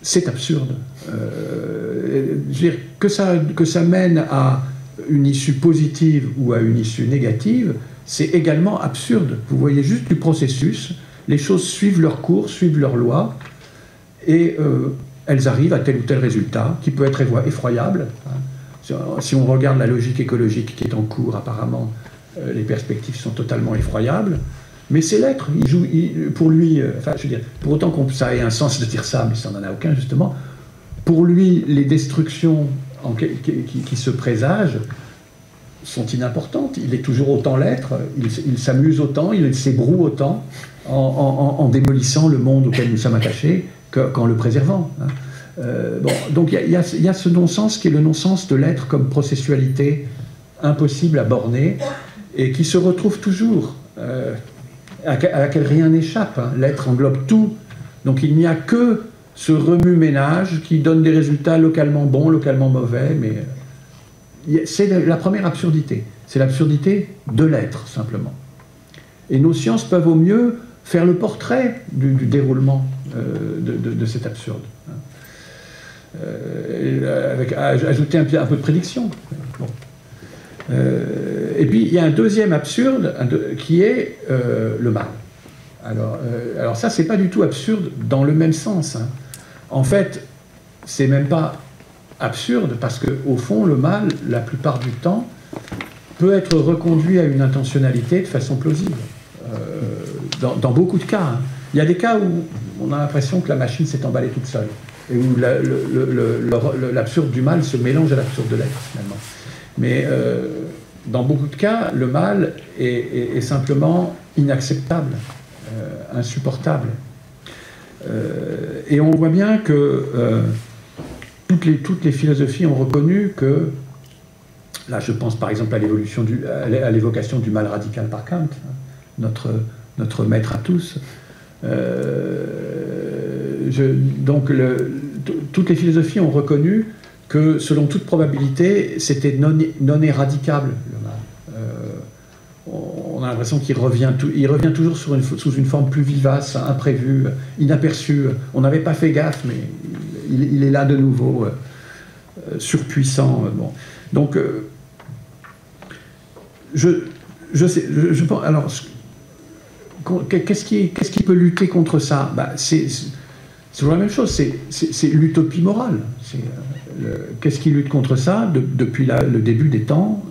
c'est absurde. Je veux dire, que ça mène à une issue positive ou à une issue négative, c'est également absurde. Vous voyez juste du processus, les choses suivent leur cours, suivent leur loi, et elles arrivent à tel ou tel résultat, qui peut être effroyable. Si on regarde la logique écologique qui est en cours, apparemment, les perspectives sont totalement effroyables. Mais c'est l'être. Pour lui, enfin, je veux dire, pour autant que ça ait un sens de dire ça, mais ça n'en a aucun, justement, pour lui, les destructions qui se présagent sont inimportantes. Il est toujours autant l'être, il s'amuse autant, il s'ébroue autant en démolissant le monde auquel nous sommes attachés qu'en le préservant. Hein. Donc il y a ce non-sens qui est le non-sens de l'être comme processualité impossible à borner et qui se retrouve toujours, à laquelle rien n'échappe. Hein. L'être englobe tout. Donc il n'y a que ce remue-ménage qui donne des résultats localement bons, localement mauvais, mais c'est la première absurdité. C'est l'absurdité de l'être, simplement. Et nos sciences peuvent au mieux faire le portrait du déroulement de cet absurde. Ajouter un peu de prédiction. Bon. Et puis, il y a un deuxième absurde qui est le mal. Alors ça, c'est pas du tout absurde dans le même sens. Hein. En fait, c'est même pas absurde parce qu'au fond, le mal, la plupart du temps, peut être reconduit à une intentionnalité de façon plausible. Dans beaucoup de cas. Hein. Il y a des cas où on a l'impression que la machine s'est emballée toute seule et où l'absurde du mal se mélange à l'absurde de l'être, finalement. Mais dans beaucoup de cas, le mal est simplement inacceptable, insupportable. Et on voit bien que toutes les philosophies ont reconnu que, là je pense par exemple à l'évocation du mal radical par Kant, notre maître à tous. Donc toutes les philosophies ont reconnu que selon toute probabilité, c'était non éradicable le mal. On a l'impression qu'il revient toujours sous une forme plus vivace, imprévue, inaperçue. On n'avait pas fait gaffe, mais il est là de nouveau, surpuissant. Bon. Donc, je pense. Alors, qu'est-ce qui peut lutter contre ça? C'est toujours la même chose. C'est l'utopie morale. Qu'est-ce qui lutte contre ça depuis le début des temps?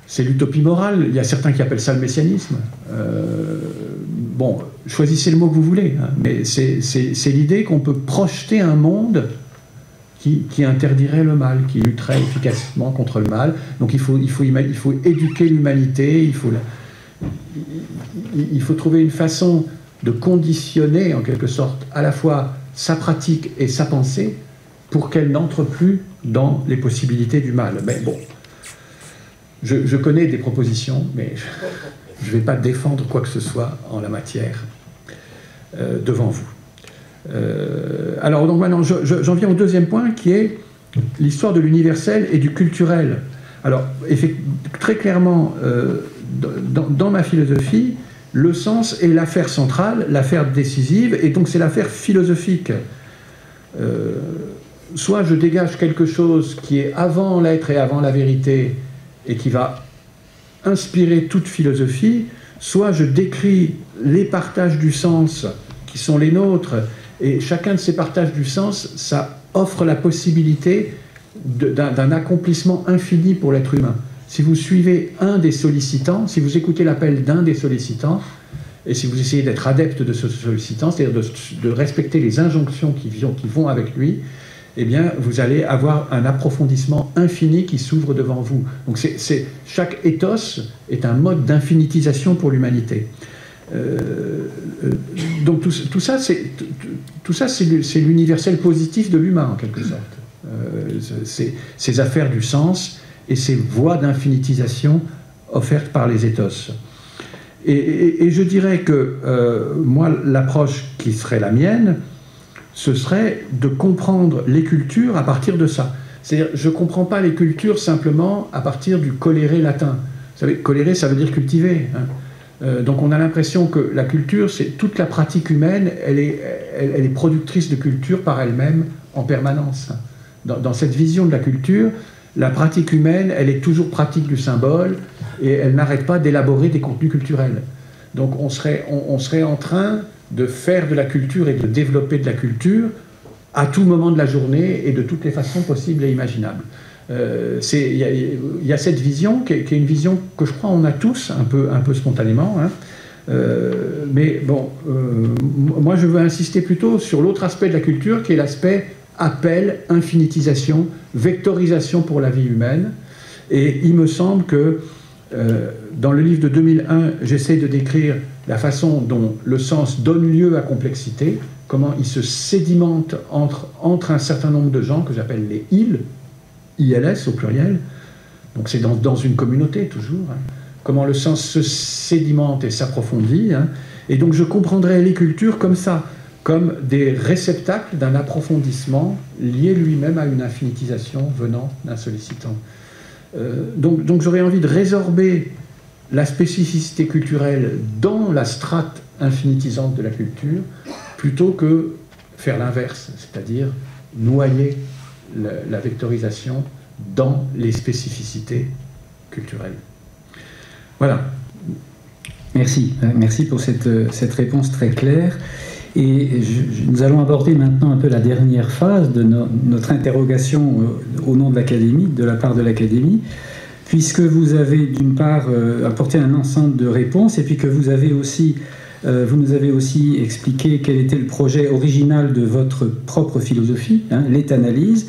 C'est l'utopie morale. Il y a certains qui appellent ça le messianisme. Bon, choisissez le mot que vous voulez, hein, mais c'est l'idée qu'on peut projeter un monde qui interdirait le mal, qui lutterait efficacement contre le mal. Donc il faut éduquer l'humanité, il faut trouver une façon de conditionner, en quelque sorte, à la fois sa pratique et sa pensée pour qu'elle n'entre plus dans les possibilités du mal. Mais bon, je connais des propositions, mais je ne vais pas défendre quoi que ce soit en la matière devant vous. Alors donc maintenant, j'en viens au deuxième point, qui est l'histoire de l'universel et du culturel. Alors, très clairement, dans ma philosophie, le sens est l'affaire centrale, l'affaire décisive, et donc c'est l'affaire philosophique. Soit je dégage quelque chose qui est avant l'être et avant la vérité, et qui va inspirer toute philosophie, soit je décris les partages du sens qui sont les nôtres, et chacun de ces partages du sens, ça offre la possibilité d'un accomplissement infini pour l'être humain. Si vous suivez un des sollicitants, si vous écoutez l'appel d'un des sollicitants, et si vous essayez d'être adepte de ce sollicitant, c'est-à-dire de respecter les injonctions qui vont avec lui, eh bien, vous allez avoir un approfondissement infini qui s'ouvre devant vous. Donc chaque ethos est un mode d'infinitisation pour l'humanité. Donc tout ça, c'est l'universel positif de l'humain, en quelque sorte. Ces affaires du sens et ces voies d'infinitisation offertes par les ethos. Et je dirais que moi, l'approche qui serait la mienne, ce serait de comprendre les cultures à partir de ça. C'est-à-dire, je ne comprends pas les cultures simplement à partir du coléré latin. Vous savez, colérer, ça veut dire cultiver. Hein. Donc on a l'impression que la culture, c'est toute la pratique humaine, elle est productrice de culture par elle-même en permanence. Dans cette vision de la culture, la pratique humaine, elle est toujours pratique du symbole et elle n'arrête pas d'élaborer des contenus culturels. Donc on serait en train de faire de la culture et de développer de la culture à tout moment de la journée et de toutes les façons possibles et imaginables. Il y a cette vision qui est une vision que je crois on a tous un peu spontanément. Hein. Mais bon, moi je veux insister plutôt sur l'autre aspect de la culture qui est l'aspect appel, infinitisation, vectorisation pour la vie humaine. Et il me semble que dans le livre de 2001, j'essaie de décrire la façon dont le sens donne lieu à complexité, comment il se sédimente entre un certain nombre de gens que j'appelle les ILS, ILS au pluriel, donc c'est dans une communauté toujours, hein. Comment le sens se sédimente et s'approfondit, hein. Et donc je comprendrais les cultures comme ça, comme des réceptacles d'un approfondissement lié lui-même à une infinitisation venant d'un sollicitant. Donc j'aurais envie de résorber la spécificité culturelle dans la strate infinitisante de la culture, plutôt que faire l'inverse, c'est-à-dire noyer la vectorisation dans les spécificités culturelles. Voilà. Merci pour cette réponse très claire. Et nous allons aborder maintenant un peu la dernière phase de notre interrogation au nom de l'Académie, de la part de l'Académie, puisque vous avez d'une part apporté un ensemble de réponses et puis que vous nous avez aussi expliqué quel était le projet original de votre propre philosophie, hein, l'éthanalyse.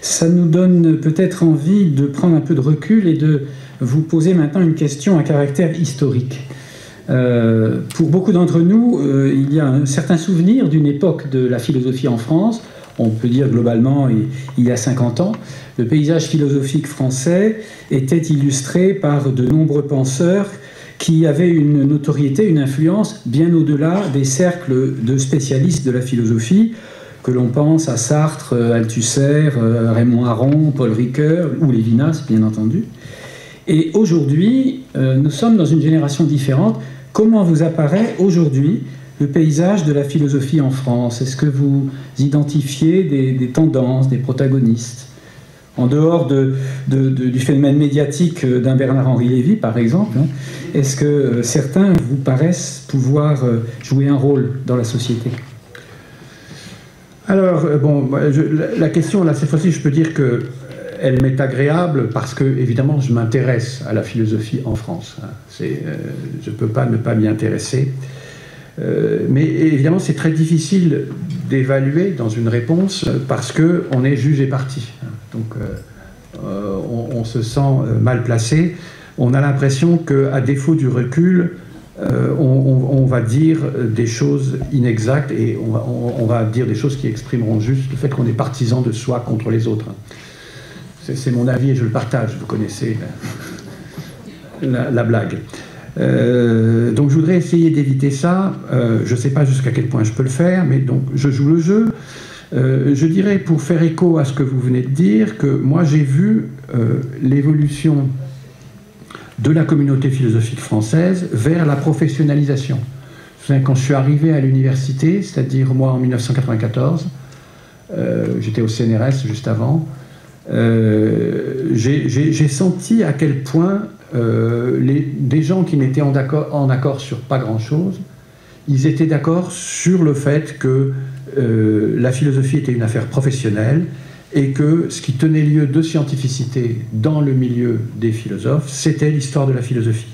Ça nous donne peut-être envie de prendre un peu de recul et de vous poser maintenant une question à caractère historique. Pour beaucoup d'entre nous, il y a un certain souvenir d'une époque de la philosophie en France. On peut dire globalement, il y a 50 ans, le paysage philosophique français était illustré par de nombreux penseurs qui avaient une notoriété, une influence bien au-delà des cercles de spécialistes de la philosophie, que l'on pense à Sartre, Althusser, Raymond Aron, Paul Ricoeur ou Lévinas, bien entendu. Et aujourd'hui, nous sommes dans une génération différente. Comment vous apparaît aujourd'hui le paysage de la philosophie en France? Est-ce que vous identifiez des tendances, des protagonistes? En dehors du phénomène médiatique d'un Bernard-Henri Lévy, par exemple, hein, est-ce que certains vous paraissent pouvoir jouer un rôle dans la société? Alors, bon, la question, là, cette fois-ci, je peux dire que elle m'est agréable parce que, évidemment, je m'intéresse à la philosophie en France. Je ne peux pas ne pas m'y intéresser. Mais évidemment, c'est très difficile d'évaluer dans une réponse parce qu'on est juge et parti. Donc, on se sent mal placé. On a l'impression qu'à défaut du recul, on va dire des choses inexactes et on va dire des choses qui exprimeront juste le fait qu'on est partisan de soi contre les autres. C'est mon avis et je le partage, vous connaissez la blague. Donc je voudrais essayer d'éviter ça. Je ne sais pas jusqu'à quel point je peux le faire, mais donc je joue le jeu. Je dirais, pour faire écho à ce que vous venez de dire, que moi j'ai vu l'évolution de la communauté philosophique française vers la professionnalisation. Quand je suis arrivé à l'université, c'est-à-dire moi en 1994, j'étais au CNRS juste avant, j'ai senti à quel point des gens qui n'étaient en accord sur pas grand-chose, ils étaient d'accord sur le fait que la philosophie était une affaire professionnelle et que ce qui tenait lieu de scientificité dans le milieu des philosophes, c'était l'histoire de la philosophie.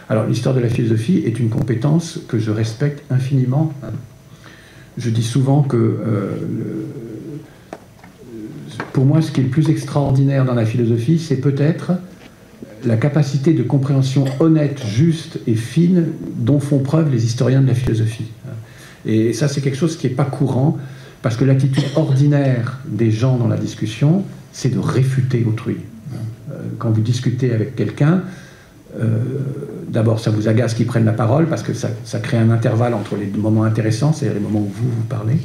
Alors l'histoire de la philosophie est une compétence que je respecte infiniment. Je dis souvent que pour moi, ce qui est le plus extraordinaire dans la philosophie, c'est peut-être la capacité de compréhension honnête, juste et fine dont font preuve les historiens de la philosophie. Et ça, c'est quelque chose qui n'est pas courant, parce que l'attitude ordinaire des gens dans la discussion, c'est de réfuter autrui. Quand vous discutez avec quelqu'un, d'abord, ça vous agace qu'ils prennent la parole, parce que ça crée un intervalle entre les moments intéressants, c'est-à-dire les moments où vous parlez.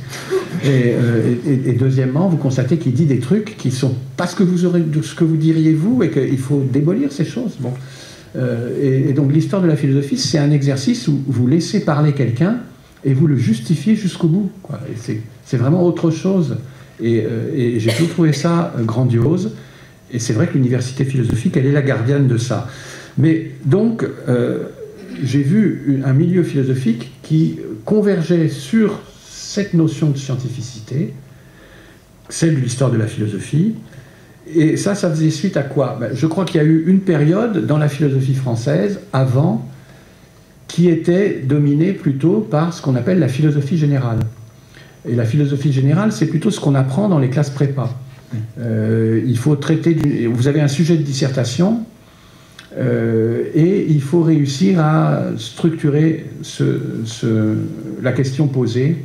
Et deuxièmement, vous constatez qu'il dit des trucs qui ne sont pas ce que vous diriez vous, et qu'il faut démolir ces choses. Bon. Et donc l'histoire de la philosophie, c'est un exercice où vous laissez parler quelqu'un et vous le justifiez jusqu'au bout, quoi. C'est vraiment autre chose. Et j'ai toujours trouvé ça grandiose. Et c'est vrai que l'université philosophique, elle est la gardienne de ça. Mais donc, j'ai vu un milieu philosophique qui convergeait sur cette notion de scientificité, celle de l'histoire de la philosophie. Et ça faisait suite à quoi? Je crois qu'il y a eu une période dans la philosophie française, avant, qui était dominée plutôt par ce qu'on appelle la philosophie générale. Et la philosophie générale, c'est plutôt ce qu'on apprend dans les classes prépa. Il faut traiter vous avez un sujet de dissertation, et il faut réussir à structurer la question posée,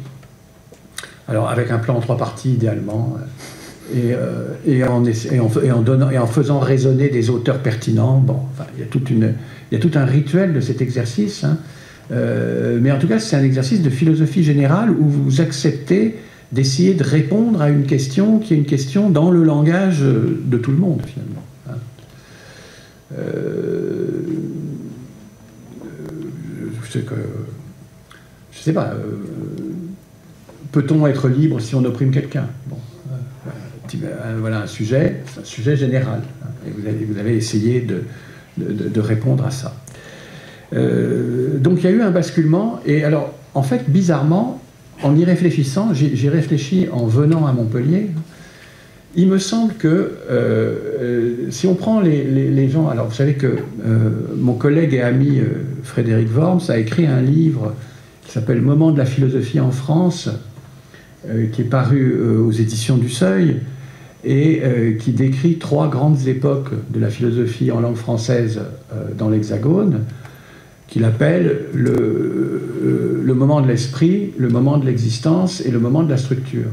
alors avec un plan en 3 parties idéalement, et en faisant résonner des auteurs pertinents. Bon, enfin, il y a tout un rituel de cet exercice, hein. Mais en tout cas, c'est un exercice de philosophie générale où vous acceptez d'essayer de répondre à une question qui est une question dans le langage de tout le monde, finalement. Je sais pas, peut-on être libre si on opprime quelqu'un? Bon, voilà un sujet général, hein, et vous avez essayé de répondre à ça. Donc il y a eu un basculement, et alors, en fait, bizarrement, en y réfléchissant, j'ai réfléchi en venant à Montpellier. Il me semble que si on prend les gens... Alors, vous savez que mon collègue et ami Frédéric Worms a écrit un livre qui s'appelle « Moments de la philosophie en France », qui est paru aux éditions du Seuil, et qui décrit 3 grandes époques de la philosophie en langue française dans l'Hexagone, qu'il appelle le moment de l'esprit, le moment de l'existence et le moment de la structure.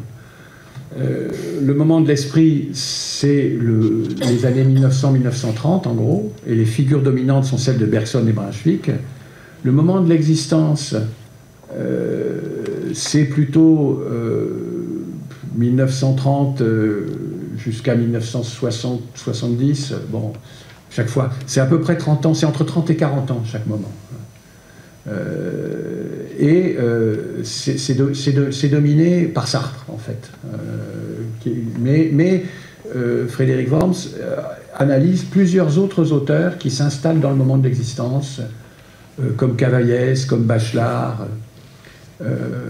Le moment de l'esprit, c'est les années 1900-1930 en gros, et les figures dominantes sont celles de Bergson et Brunswick. Le moment de l'existence, c'est plutôt 1930 jusqu'à 1960-70. Bon, chaque fois, c'est à peu près 30 ans, c'est entre 30 et 40 ans chaque moment. C'est dominé par Sartre, en fait. Mais Frédéric Worms analyse plusieurs autres auteurs qui s'installent dans le moment de l'existence, comme Cavaillès, comme Bachelard,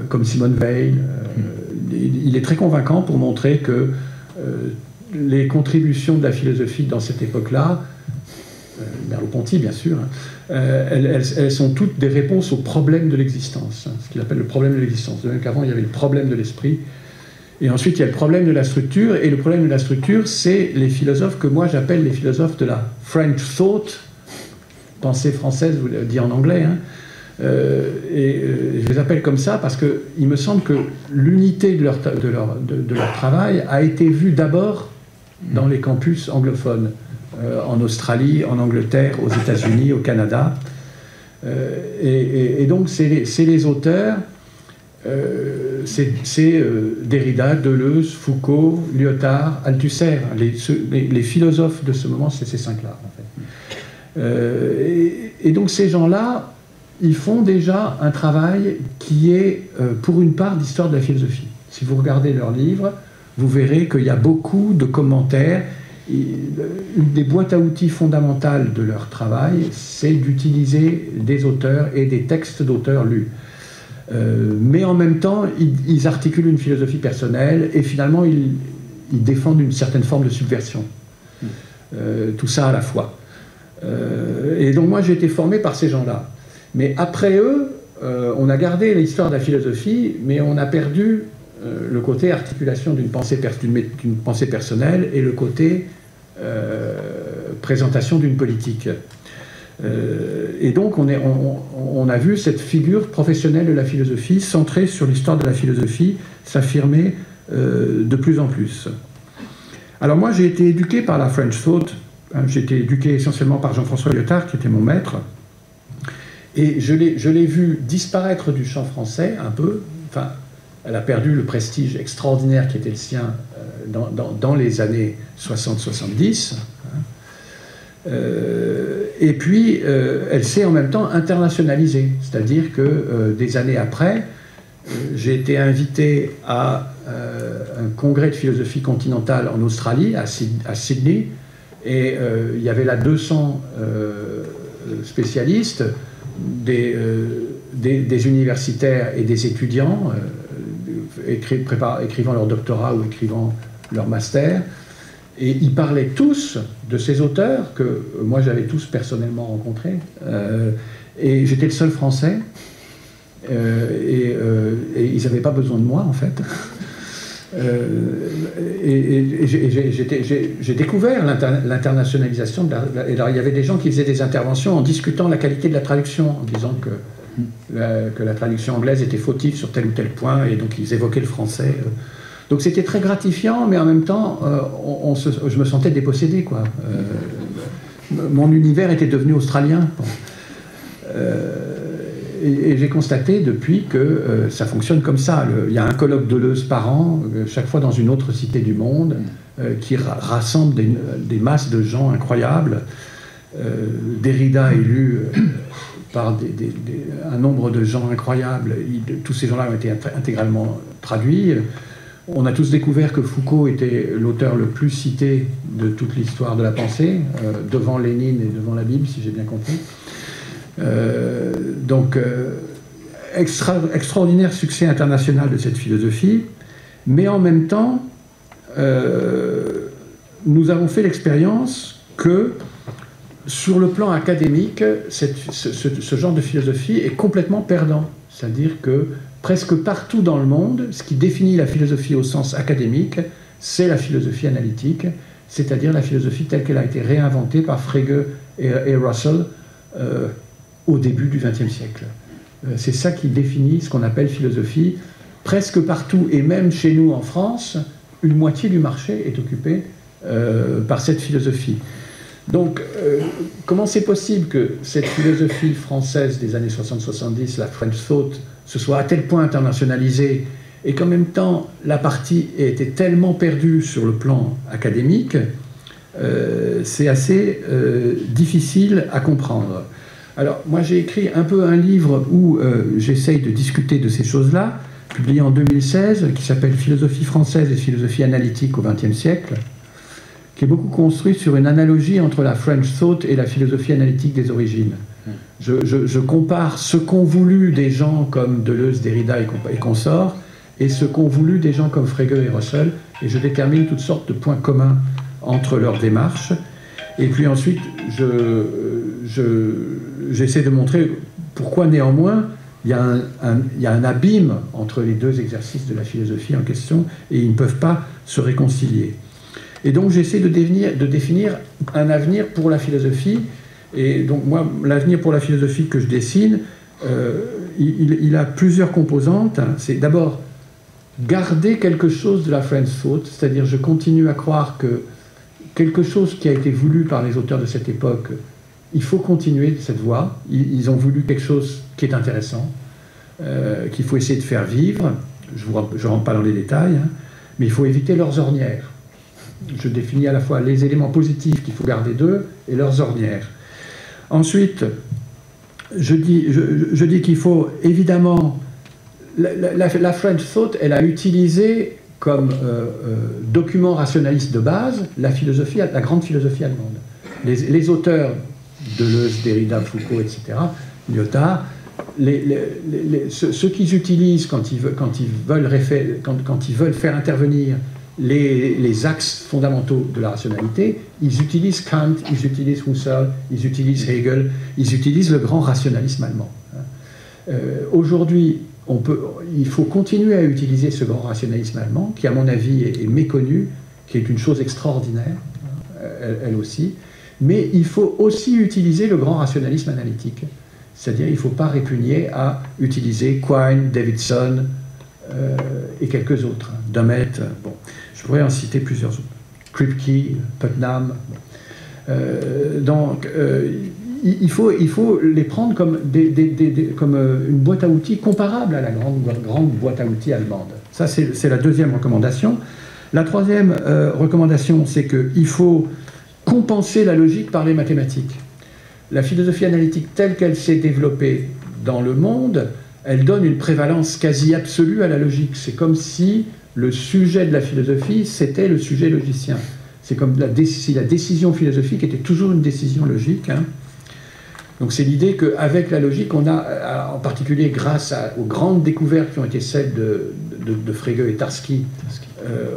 comme Simone Weil. Il est très convaincant pour montrer que les contributions de la philosophie dans cette époque-là, Merleau-Ponty bien sûr, elles sont toutes des réponses aux problèmes de l'existence, ce qu'il appelle le problème de l'existence. De même qu'avant il y avait le problème de l'esprit, et ensuite il y a le problème de la structure, et le problème de la structure, c'est les philosophes que moi j'appelle les philosophes de la French thought, pensée française, vous le dites en anglais, hein. Je les appelle comme ça parce qu'il me semble que l'unité de leur travail a été vue d'abord dans les campus anglophones, en Australie, en Angleterre, aux États-Unis, au Canada. Et donc, c'est les auteurs, c'est Derrida, Deleuze, Foucault, Lyotard, Althusser. Les philosophes de ce moment, c'est ces 5-là, en fait. Et donc, ces gens-là, ils font déjà un travail qui est, pour une part, d'histoire de la philosophie. Si vous regardez leurs livres, vous verrez qu'il y a beaucoup de commentaires. Une des boîtes à outils fondamentales de leur travail, c'est d'utiliser des auteurs et des textes d'auteurs lus. Mais en même temps, ils articulent une philosophie personnelle et finalement, ils défendent une certaine forme de subversion. Tout ça à la fois. Et donc moi, j'ai été formé par ces gens-là. Mais après eux, on a gardé l'histoire de la philosophie, mais on a perdu le côté articulation d'une pensée personnelle et le côté présentation d'une politique. Et donc on a vu cette figure professionnelle de la philosophie, centrée sur l'histoire de la philosophie, s'affirmer de plus en plus. Alors moi j'ai été éduqué par la French Thought, hein, j'ai été éduqué essentiellement par Jean-François Lyotard qui était mon maître, et je l'ai vu disparaître du champ français un peu. Enfin, elle a perdu le prestige extraordinaire qui était le sien dans les années 60-70. Et puis, elle s'est en même temps internationalisée. C'est-à-dire que des années après, j'ai été invité à un congrès de philosophie continentale en Australie, à Sydney, et il y avait là 200 spécialistes, des universitaires et des étudiants écrivant leur doctorat ou écrivant leur master, et ils parlaient tous de ces auteurs que moi j'avais tous personnellement rencontrés, et j'étais le seul français, et ils n'avaient pas besoin de moi en fait. J'ai découvert l'internationalisation. Alors, il y avait des gens qui faisaient des interventions en discutant la qualité de la traduction, en disant que la traduction anglaise était fautive sur tel ou tel point, et donc ils évoquaient le français. Donc c'était très gratifiant, mais en même temps, je me sentais dépossédé, quoi. Mon univers était devenu australien. Et j'ai constaté depuis que ça fonctionne comme ça. Il y a un colloque Deleuze par an, chaque fois dans une autre cité du monde, qui rassemble des masses de gens incroyables. Derrida est lu par un nombre de gens incroyables. Tous ces gens-là ont été intégralement traduits. On a tous découvert que Foucault était l'auteur le plus cité de toute l'histoire de la pensée, devant Lénine et devant la Bible, si j'ai bien compris. Donc, extraordinaire succès international de cette philosophie, mais en même temps, nous avons fait l'expérience que, sur le plan académique, ce genre de philosophie est complètement perdant. C'est-à-dire que presque partout dans le monde, ce qui définit la philosophie au sens académique, c'est la philosophie analytique, c'est-à-dire la philosophie telle qu'elle a été réinventée par Frege et Russell au début du XXe siècle. C'est ça qui définit ce qu'on appelle philosophie. Presque partout, et même chez nous en France, une moitié du marché est occupée par cette philosophie. Donc, comment c'est possible que cette philosophie française des années 60-70, la French Thought, se soit à tel point internationalisée, et qu'en même temps, la partie ait été tellement perdue sur le plan académique, c'est assez difficile à comprendre. Alors, moi, j'ai écrit un peu un livre où j'essaye de discuter de ces choses-là, publié en 2016, qui s'appelle « Philosophie française et philosophie analytique au XXe siècle », qui est beaucoup construit sur une analogie entre la French Thought et la philosophie analytique des origines. Je compare ce qu'ont voulu des gens comme Deleuze, Derrida et consorts, et ce qu'ont voulu des gens comme Frege et Russell, et je détermine toutes sortes de points communs entre leurs démarches. Et puis ensuite, j'essaie de montrer pourquoi néanmoins il y a un abîme entre les deux exercices de la philosophie en question, et ils ne peuvent pas se réconcilier. Et donc j'essaie de définir un avenir pour la philosophie. Et donc moi, l'avenir pour la philosophie que je dessine, il a plusieurs composantes. C'est d'abord garder quelque chose de la French Thought, c'est-à-dire je continue à croire que quelque chose qui a été voulu par les auteurs de cette époque, il faut continuer cette voie. Ils ont voulu quelque chose qui est intéressant, qu'il faut essayer de faire vivre. Je ne rentre pas dans les détails, hein, mais il faut éviter leurs ornières. Je définis à la fois les éléments positifs qu'il faut garder d'eux et leurs ornières. Ensuite, je dis qu'il faut évidemment... La French Thought, elle a utilisé comme document rationaliste de base la grande philosophie allemande. Les auteurs, Deleuze, Derrida, Foucault, etc., Lyotard, ceux qu'ils utilisent quand ils veulent faire intervenir les axes fondamentaux de la rationalité, ils utilisent Kant, ils utilisent Husserl, ils utilisent Hegel, ils utilisent le grand rationalisme allemand. Aujourd'hui, il faut continuer à utiliser ce grand rationalisme allemand, qui à mon avis est méconnu, qui est une chose extraordinaire, elle aussi, mais il faut aussi utiliser le grand rationalisme analytique. C'est-à-dire il ne faut pas répugner à utiliser Quine, Davidson et quelques autres, Dummett, bon, je pourrais en citer plusieurs autres, Kripke, Putnam. Donc il faut les prendre comme, comme une boîte à outils comparable à la grande boîte à outils allemande. Ça, c'est la deuxième recommandation. La troisième recommandation, c'est qu'il faut compenser la logique par les mathématiques. La philosophie analytique telle qu'elle s'est développée dans le monde, elle donne une prévalence quasi absolue à la logique. C'est comme si le sujet de la philosophie, c'était le sujet logicien. C'est comme si la décision philosophique était toujours une décision logique. Hein. Donc c'est l'idée qu'avec la logique, on a, en particulier grâce aux grandes découvertes qui ont été celles de Frege et Tarski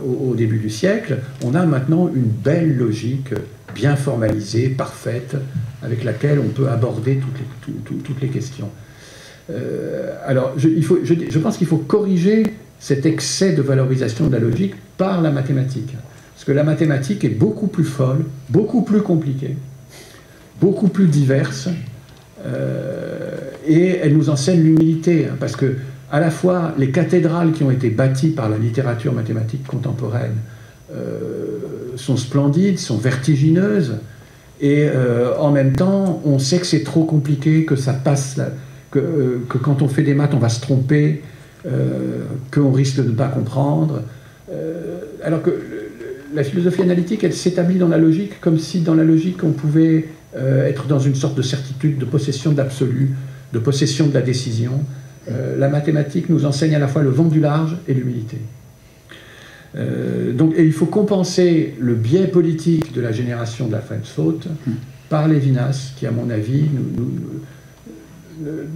au début du siècle, on a maintenant une belle logique bien formalisée, parfaite, avec laquelle on peut aborder toutes les questions. Alors je pense qu'il faut corriger cet excès de valorisation de la logique par la mathématique. Parce que la mathématique est beaucoup plus folle, beaucoup plus compliquée, beaucoup plus diverse, et elle nous enseigne l'humilité, hein, parce que à la fois les cathédrales qui ont été bâties par la littérature mathématique contemporaine sont splendides, sont vertigineuses, et en même temps on sait que c'est trop compliqué, que ça passe, que quand on fait des maths on va se tromper, qu'on risque de ne pas comprendre, alors que la philosophie analytique, elle s'établit dans la logique comme si dans la logique on pouvait être dans une sorte de certitude, de possession de l'absolu, de possession de la décision. La mathématique nous enseigne à la fois le vent du large et l'humilité. Donc, et il faut compenser le biais politique de la génération de la Fremdtfot par Lévinas, qui à mon avis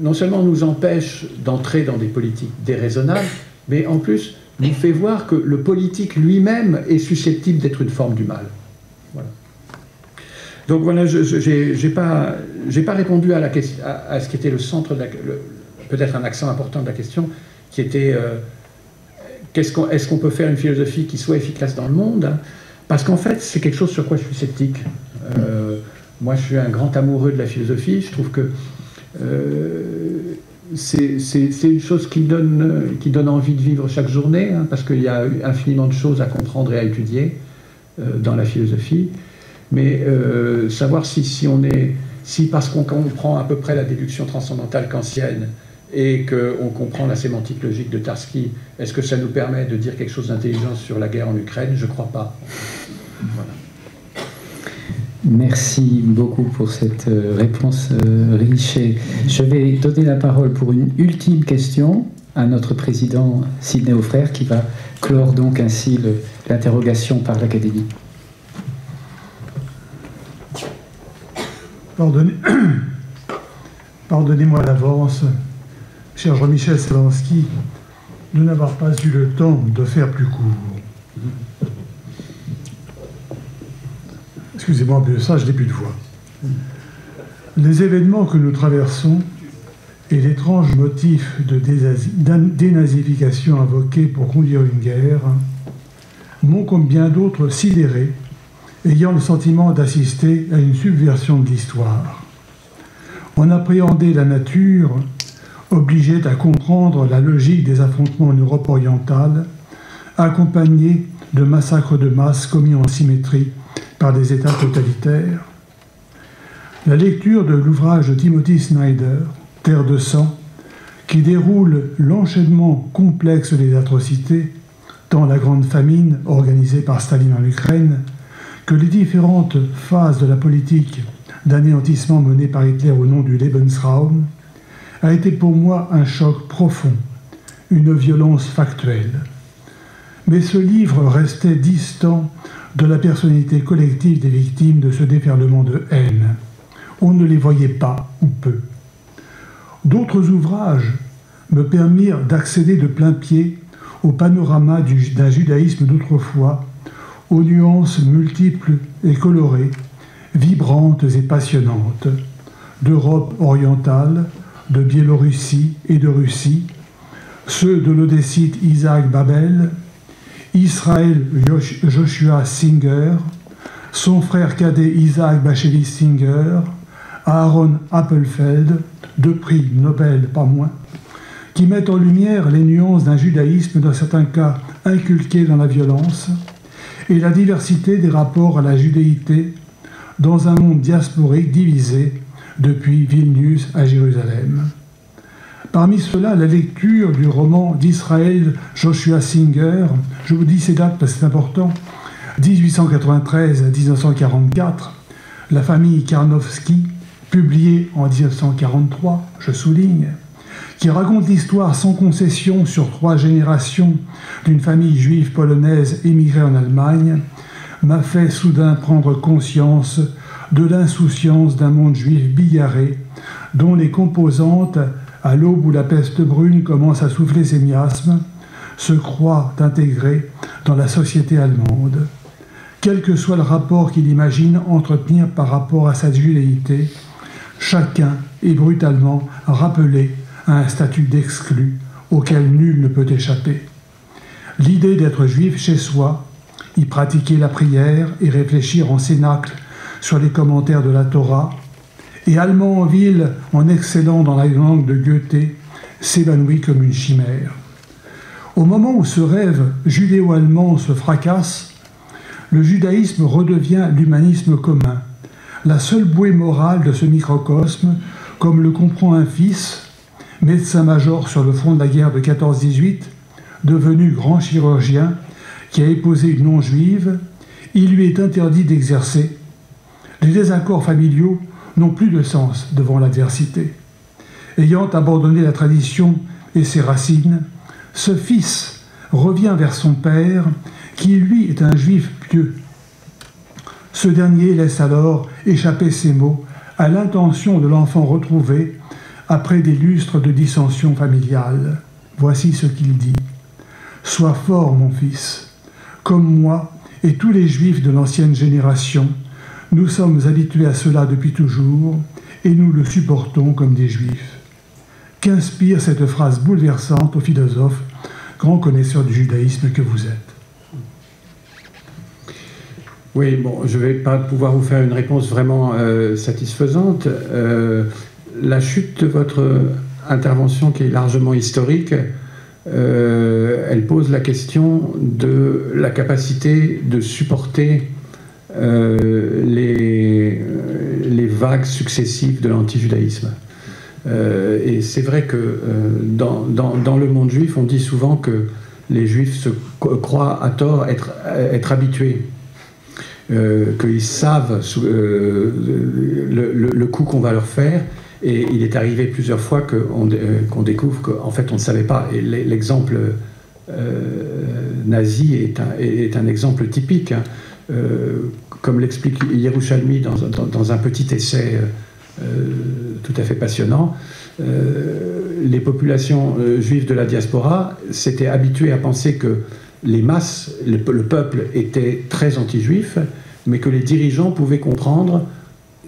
non seulement nous empêche d'entrer dans des politiques déraisonnables, mais en plus nous fait voir que le politique lui-même est susceptible d'être une forme du mal. Voilà. Donc voilà, je n'ai pas répondu à ce qui était le centre de peut-être un accent important de la question, qui était est-ce qu'on peut faire une philosophie qui soit efficace dans le monde, hein? Parce qu'en fait, c'est quelque chose sur quoi je suis sceptique. Moi, je suis un grand amoureux de la philosophie. Je trouve que c'est une chose qui donne envie de vivre chaque journée, hein, parce qu'il y a infiniment de choses à comprendre et à étudier dans la philosophie. Mais savoir si parce qu'on comprend à peu près la déduction transcendantale kantienne et qu'on comprend la sémantique logique de Tarski, est-ce que ça nous permet de dire quelque chose d'intelligent sur la guerre en Ukraine? Je ne crois pas. Voilà. Merci beaucoup pour cette réponse riche. Et je vais donner la parole pour une ultime question à notre président Sidney Aufrère, qui va clore donc ainsi l'interrogation par l'Académie. Pardonnez-moi d'avance, cher Jean-Michel Selansky, de n'avoir pas eu le temps de faire plus court. Excusez-moi, mais ça, je n'ai plus de voix. Les événements que nous traversons et l'étrange motif de dénazification invoqué pour conduire une guerre m'ont, comme bien d'autres, sidéré, ayant le sentiment d'assister à une subversion de l'histoire. En appréhender la nature obligeait à comprendre la logique des affrontements en Europe orientale, accompagnés de massacres de masse commis en symétrie par des États totalitaires. La lecture de l'ouvrage de Timothy Snyder, Terre de sang, qui déroule l'enchaînement complexe des atrocités, tant la grande famine organisée par Staline en Ukraine, que les différentes phases de la politique d'anéantissement menée par Hitler au nom du Lebensraum, a été pour moi un choc profond, une violence factuelle. Mais ce livre restait distant de la personnalité collective des victimes de ce déferlement de haine. On ne les voyait pas, ou peu. D'autres ouvrages me permirent d'accéder de plein pied au panorama d'un judaïsme d'autrefois, aux nuances multiples et colorées, vibrantes et passionnantes, d'Europe orientale, de Biélorussie et de Russie, ceux de l'Odessite Isaac Babel, Israël Joshua Singer, son frère cadet Isaac Bashevis Singer, Aaron Appelfeld, 2 prix Nobel pas moins, qui mettent en lumière les nuances d'un judaïsme dans certains cas inculqué dans la violence et la diversité des rapports à la judéité dans un monde diasporique divisé depuis Vilnius à Jérusalem. Parmi ceux-là, la lecture du roman d'Israël Joshua Singer, je vous dis ces dates parce que c'est important, 1893 à 1944, La famille Karnowski, publié en 1943, je souligne, qui raconte l'histoire sans concession sur 3 générations d'une famille juive polonaise émigrée en Allemagne, m'a fait soudain prendre conscience de l'insouciance d'un monde juif bigarré, dont les composantes, à l'aube où la peste brune commence à souffler ses miasmes, se croient intégrées dans la société allemande. Quel que soit le rapport qu'il imagine entretenir par rapport à sa judéité, chacun est brutalement rappelé à un statut d'exclu auquel nul ne peut échapper. L'idée d'être juif chez soi, y pratiquer la prière et réfléchir en cénacle sur les commentaires de la Torah, et allemand en ville en excellant dans la langue de Goethe, s'évanouit comme une chimère. Au moment où ce rêve judéo-allemand se fracasse, le judaïsme redevient l'humanisme commun, la seule bouée morale de ce microcosme, comme le comprend un fils, médecin-major sur le front de la guerre de 14-18, devenu grand chirurgien, qui a épousé une non-juive. Il lui est interdit d'exercer. Les désaccords familiaux n'ont plus de sens devant l'adversité. Ayant abandonné la tradition et ses racines, ce fils revient vers son père, qui lui est un juif pieux. Ce dernier laisse alors échapper ces mots à l'intention de l'enfant retrouvé après des lustres de dissension familiale. Voici ce qu'il dit. « Sois fort, mon fils. Comme moi et tous les juifs de l'ancienne génération, nous sommes habitués à cela depuis toujours et nous le supportons comme des juifs. » Qu'inspire cette phrase bouleversante au philosophe, grand connaisseur du judaïsme que vous êtes? Oui, bon, je ne vais pas pouvoir vous faire une réponse vraiment satisfaisante. La chute de votre intervention, qui est largement historique, elle pose la question de la capacité de supporter les vagues successives de l'antijudaïsme. Et c'est vrai que dans le monde juif, on dit souvent que les juifs se croient à tort être habitués, qu'ils savent le coup qu'on va leur faire. Et il est arrivé plusieurs fois qu'on découvre qu'en fait on ne savait pas. Et l'exemple nazi est un exemple typique. Hein. Comme l'explique Yerushalmi dans un petit essai tout à fait passionnant, les populations juives de la diaspora s'étaient habituées à penser que les masses, le peuple était très anti-juif, mais que les dirigeants pouvaient comprendre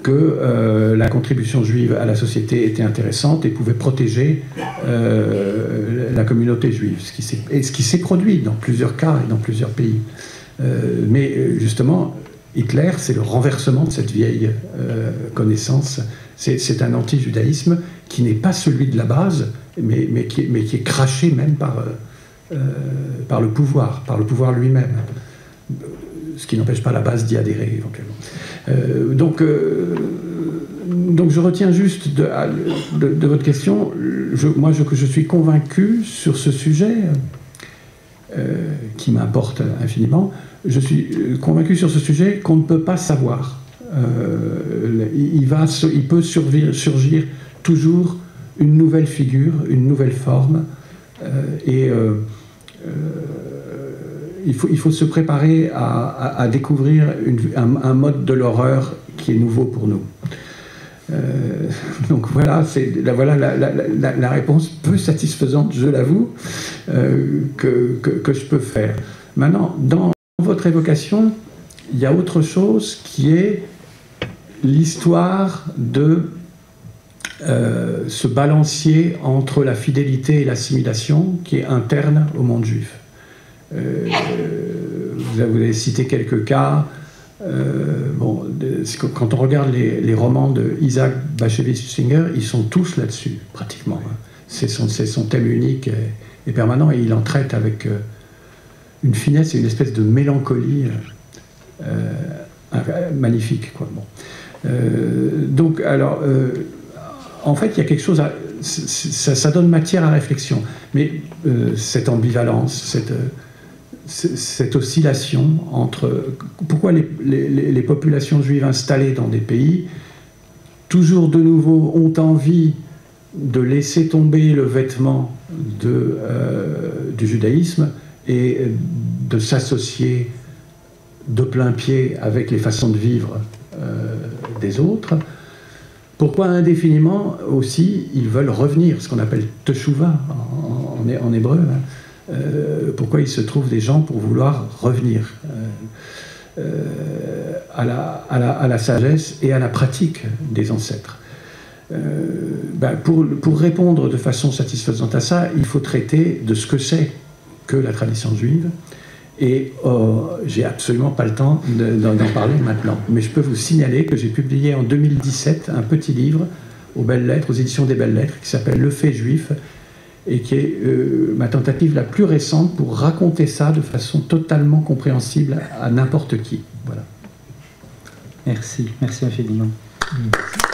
que la contribution juive à la société était intéressante et pouvait protéger la communauté juive, ce qui s'est produit dans plusieurs cas et dans plusieurs pays. Mais justement, Hitler, c'est le renversement de cette vieille connaissance. C'est un anti-judaïsme qui n'est pas celui de la base, mais qui est craché même par le pouvoir lui-même. Ce qui n'empêche pas la base d'y adhérer éventuellement. Donc je retiens juste de votre question, je suis convaincu sur ce sujet, qui m'importe infiniment, je suis convaincu sur ce sujet qu'on ne peut pas savoir. Il peut surgir toujours une nouvelle figure, une nouvelle forme, il faut se préparer à découvrir un mode de l'horreur qui est nouveau pour nous. Donc voilà, la réponse peu satisfaisante, je l'avoue, que je peux faire. Maintenant, dans votre évocation, il y a autre chose qui est l'histoire de ce balancier entre la fidélité et l'assimilation qui est interne au monde juif. Vous avez cité quelques cas. Bon, quand on regarde les romans de Isaac Bashevis Singer, ils sont tous là-dessus, pratiquement. C'est son thème unique et permanent, et il en traite avec une finesse et une espèce de mélancolie magnifique, quoi. Bon. Donc, alors, en fait, il y a quelque chose, ça donne matière à réflexion, mais cette ambivalence, cette oscillation entre pourquoi les populations juives installées dans des pays toujours de nouveau ont envie de laisser tomber le vêtement du judaïsme et de s'associer de plein pied avec les façons de vivre des autres. Pourquoi indéfiniment aussi ils veulent revenir, ce qu'on appelle teshuva en hébreu, hein. Pourquoi il se trouve des gens pour vouloir revenir à la sagesse et à la pratique des ancêtres. Pour répondre de façon satisfaisante à ça, il faut traiter de ce que c'est que la tradition juive. Et j'ai absolument pas le temps d'en parler maintenant. Mais je peux vous signaler que j'ai publié en 2017 un petit livre aux Belles Lettres, aux éditions des Belles Lettres, qui s'appelle Le fait juif, et qui est ma tentative la plus récente pour raconter ça de façon totalement compréhensible à n'importe qui. Voilà. Merci infiniment. Merci.